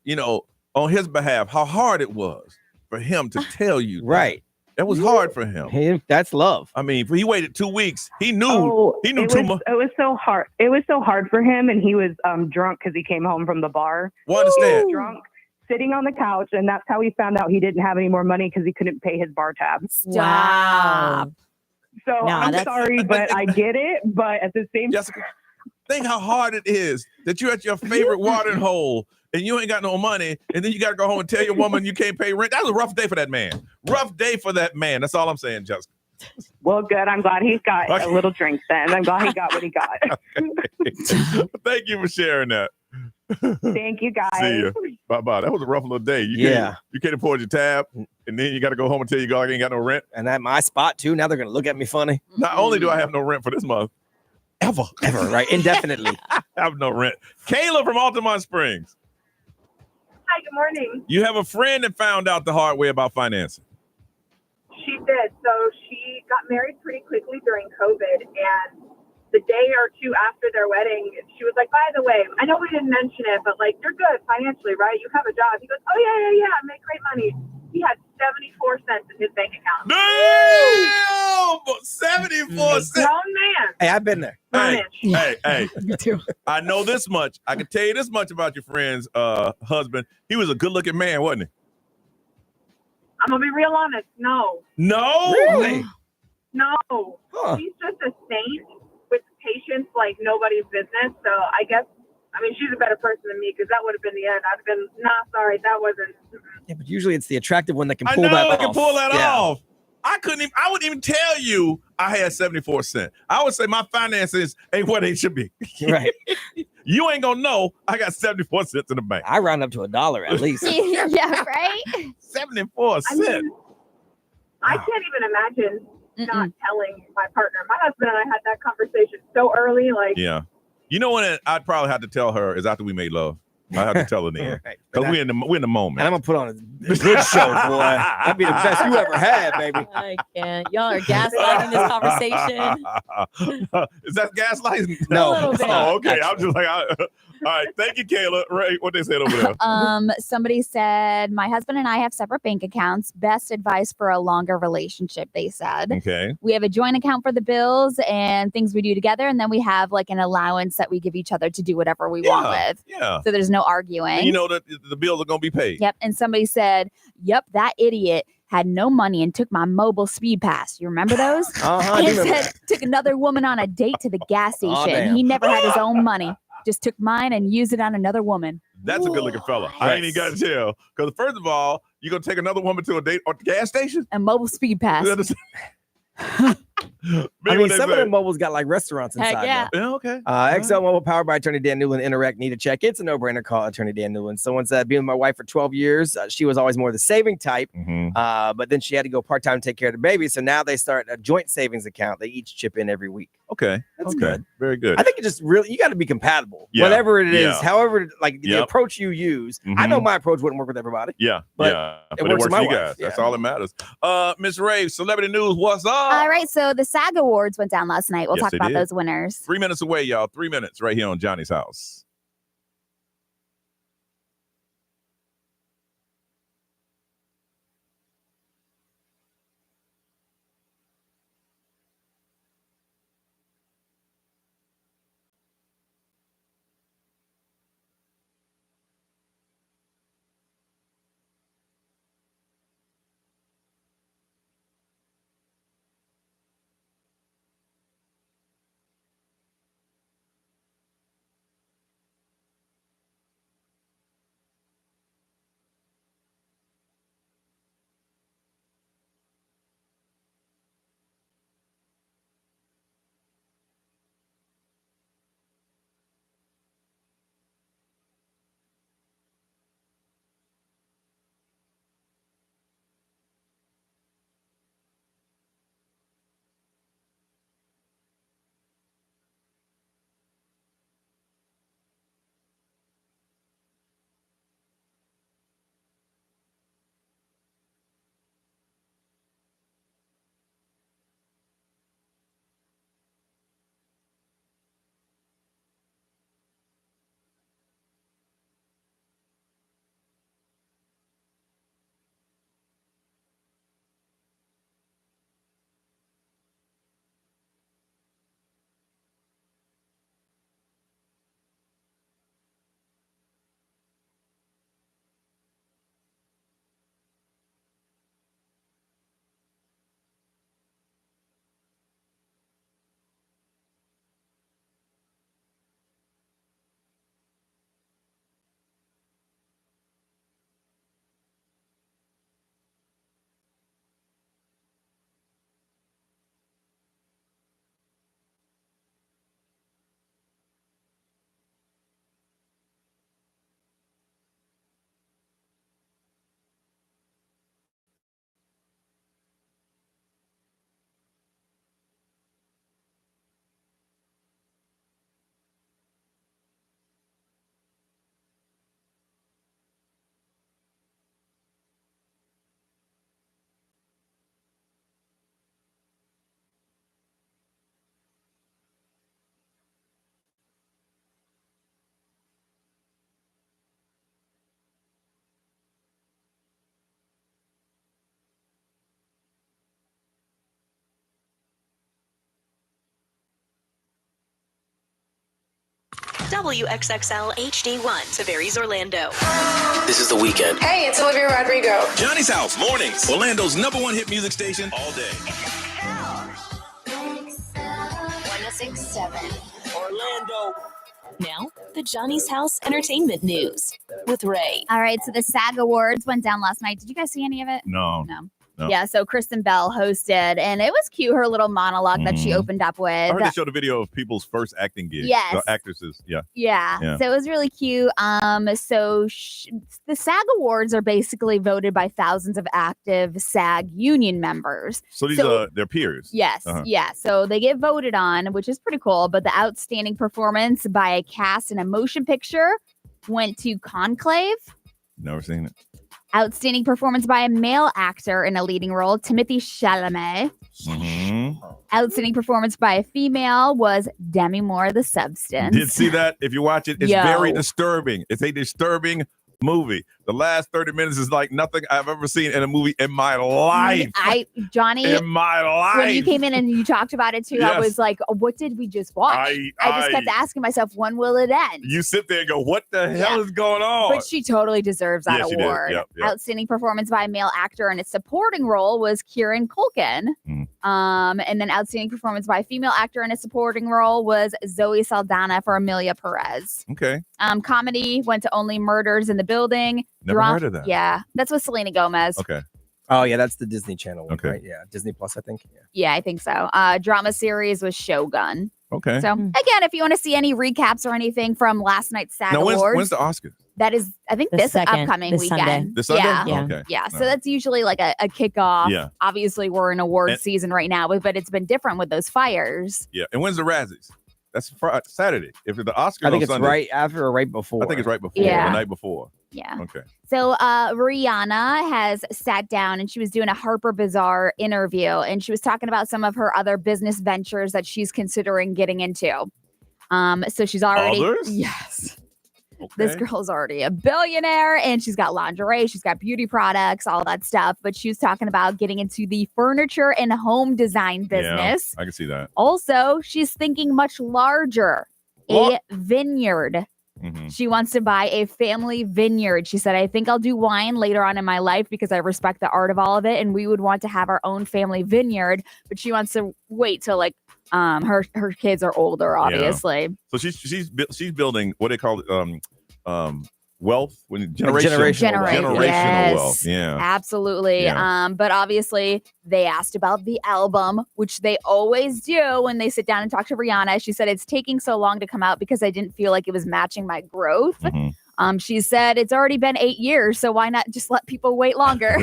on his behalf, how hard it was for him to tell you. Right. That was hard for him. That's love. I mean, he waited 2 weeks. He knew too much. It was so hard. It was so hard for him. And he was drunk because he came home from the bar. Well, understand. He was drunk, sitting on the couch. And that's how he found out he didn't have any more money because he couldn't pay his bar tab. Wow. So I'm sorry, but I get it. But at the same time, Jessica, think how hard it is that you're at your favorite watering hole and you ain't got no money, and then you got to go home and tell your woman you can't pay rent. That was a rough day for that man. Rough day for that man. That's all I'm saying, Jessica. Well, good. I'm glad he's got a little drink then. I'm glad he got what he got. Thank you for sharing that. Thank you, guys. See you. Bye-bye. That was a rough little day. You can't afford your tab, and then you got to go home and tell your dog you ain't got no rent. And at my spot, too. Now they're going to look at me funny. Not only do I have no rent for this month, ever, right? Indefinitely. I have no rent. Kayla from Altamont Springs. Hi, good morning. You have a friend that found out the hard way about financing. She did. So she got married pretty quickly during COVID, and the day or two after their wedding, she was like, by the way, I know we didn't mention it, but you're good financially, right? You have a job. He goes, oh, yeah, I make great money. He had 74 cents in his bank account. Damn! 74 cents. Grown man. Hey, I've been there. Hey. Me too. I know this much. I can tell you this much about your friend's husband. He was a good-looking man, wasn't he? I'm going to be real honest. No. No? Really? No. Huh. He's just a saint with patience like nobody's business. So I guess, she's a better person than me because that would have been the end. I'd have been, sorry, that wasn't. Yeah, but usually it's the attractive one that can pull that that off. can pull that off. I wouldn't even tell you I had 74 cents. I would say my finances ain't what they should be. Right. You ain't gonna know I got 74 cents in the bank. I round up to $1 at least. Yeah, right? 74 cents. I can't even imagine not telling my partner. My husband and I had that conversation so early. Yeah. You know when I'd probably have to tell her is after we made love. I have to tell her then. Because we're in the moment. And I'm going to put on a good show, boy. That'd be the best you ever had, baby. I can't. Y'all are gaslighting this conversation. Is that gaslighting? No. A little bit. Oh, okay. I'm just like, all right. Thank you, Kayla. Ray, what they said over there? Somebody said, my husband and I have separate bank accounts. Best advice for a longer relationship, they said. Okay. We have a joint account for the bills and things we do together. And then we have like an allowance that we give each other to do whatever we want with. Yeah. So there's no arguing. And you know that the bills are going to be paid. Yep. And somebody said, yep, that idiot had no money and took my mobile speed pass. You remember those? Uh-huh. And said, took another woman on a date to the gas station. damn. He never had his own money. Just took mine and used it on another woman. That's a good looking fella. I ain't even got to tell. Because first of all, you're going to take another woman to a date at the gas station? A mobile speed pass. I mean, some of them mobiles got like restaurants inside. Heck yeah. Yeah, okay. XL Mobile, powered by Attorney Dan Newland. Interact, need a check. It's a no-brainer. Call Attorney Dan Newland. Someone said, being with my wife for 12 years, she was always more the saving type, but then she had to go part-time to take care of the baby. So now they start a joint savings account. They each chip in every week. Okay. That's good. Very good. I think it just really, you got to be compatible. Yeah. Whatever it is, Yeah. however, like the Yep. approach you use. I know my approach wouldn't work with everybody. Yeah. But yeah. it works with my for you wife. guys. That's Yeah. all that matters. Miss Ray, Celebrity News, what's up? All right. So the SAG Awards went down last night. We'll Yes, talk they about did. those winners. 3 minutes away, y'all. 3 minutes right here on Johnny's House. WXXL HD1, Severi's Orlando. This is The Weekend. Hey, it's Olivia Rodrigo. Johnny's House, mornings. Orlando's #1 hit music station all day. 1067 Orlando. Now, the Johnny's House Entertainment News with Ray. All right. So the SAG Awards went down last night. Did you guys see any of it? No. Yeah. So Kristen Bell hosted, and it was cute. Her little monologue that she opened up with. I heard they showed a video of people's first acting gigs. Yes. The actresses. Yeah. Yeah. So it was really cute. So the SAG Awards are basically voted by thousands of active SAG union members. So these are their peers. Yes. Uh-huh. Yeah. So they get voted on, which is pretty cool. But the outstanding performance by a cast in a motion picture, went to Conclave. Never seen it. Outstanding performance by a male actor in a leading role, Timothée Chalamet. Outstanding performance by a female was Demi Moore, The Substance. Did see that? If you watch it, it's very disturbing. It's a disturbing movie. The last 30 minutes is like nothing I've ever seen in a movie in my life. Johnny, in my life. when you came in and you talked about it too, Yes. I was like, what did we just watch? I just kept asking myself, when will it end? You sit there and go, what the hell is going on? But she totally deserves that Yeah, she did. award. Yep. Outstanding performance by a male actor in a supporting role was Kieran Culkin. And then outstanding performance by a female actor in a supporting role was Zoe Saldana for Amelia Perez. Okay. Comedy went to Only Murders in the Building. Never heard of that. Yeah, that's with Selena Gomez. Okay. Oh yeah, that's the Disney Channel one, Okay. right? Yeah, Disney Plus, I think. Yeah. Yeah, I think so. Drama series was Shogun. Okay. So again, if you want to see any recaps or anything from last night's SAG Now, Awards, when's the Oscars? that is, I think, The this second- upcoming this weekend. Sunday. This Sunday? Yeah. Okay. Yeah. All So right. that's usually like a kickoff. Yeah. Obviously, we're in award season right now, but it's been different with those fires. Yeah. And when's the Razzies? That's Saturday. If the Oscars I think on it's Sunday, right after or right before. I think it's right before, Yeah. the night before. Yeah. Okay. So Rihanna has sat down and she was doing a Harper Bazaar interview, and she was talking about some of her other business ventures that she's considering getting into. So she's already Others? Yes. This girl's already a billionaire, and she's got lingerie, she's got beauty products, all that stuff. But she was talking about getting into the furniture and home design business. Yeah, I can see that. Also, she's thinking much larger, a vineyard. Mm-hmm. She wants to buy a family vineyard. She said, I think I'll do wine later on in my life because I respect the art of all of it. And we would want to have our own family vineyard. But she wants to wait till like her kids are older, obviously. So she's building what they call it, wealth, generational Yes, wealth. Yeah. Absolutely. Yeah. But obviously they asked about the album, which they always do when they sit down and talk to Rihanna. She said it's taking so long to come out because I didn't feel like it was matching my growth. She said it's already been 8 years, so why not just let people wait longer?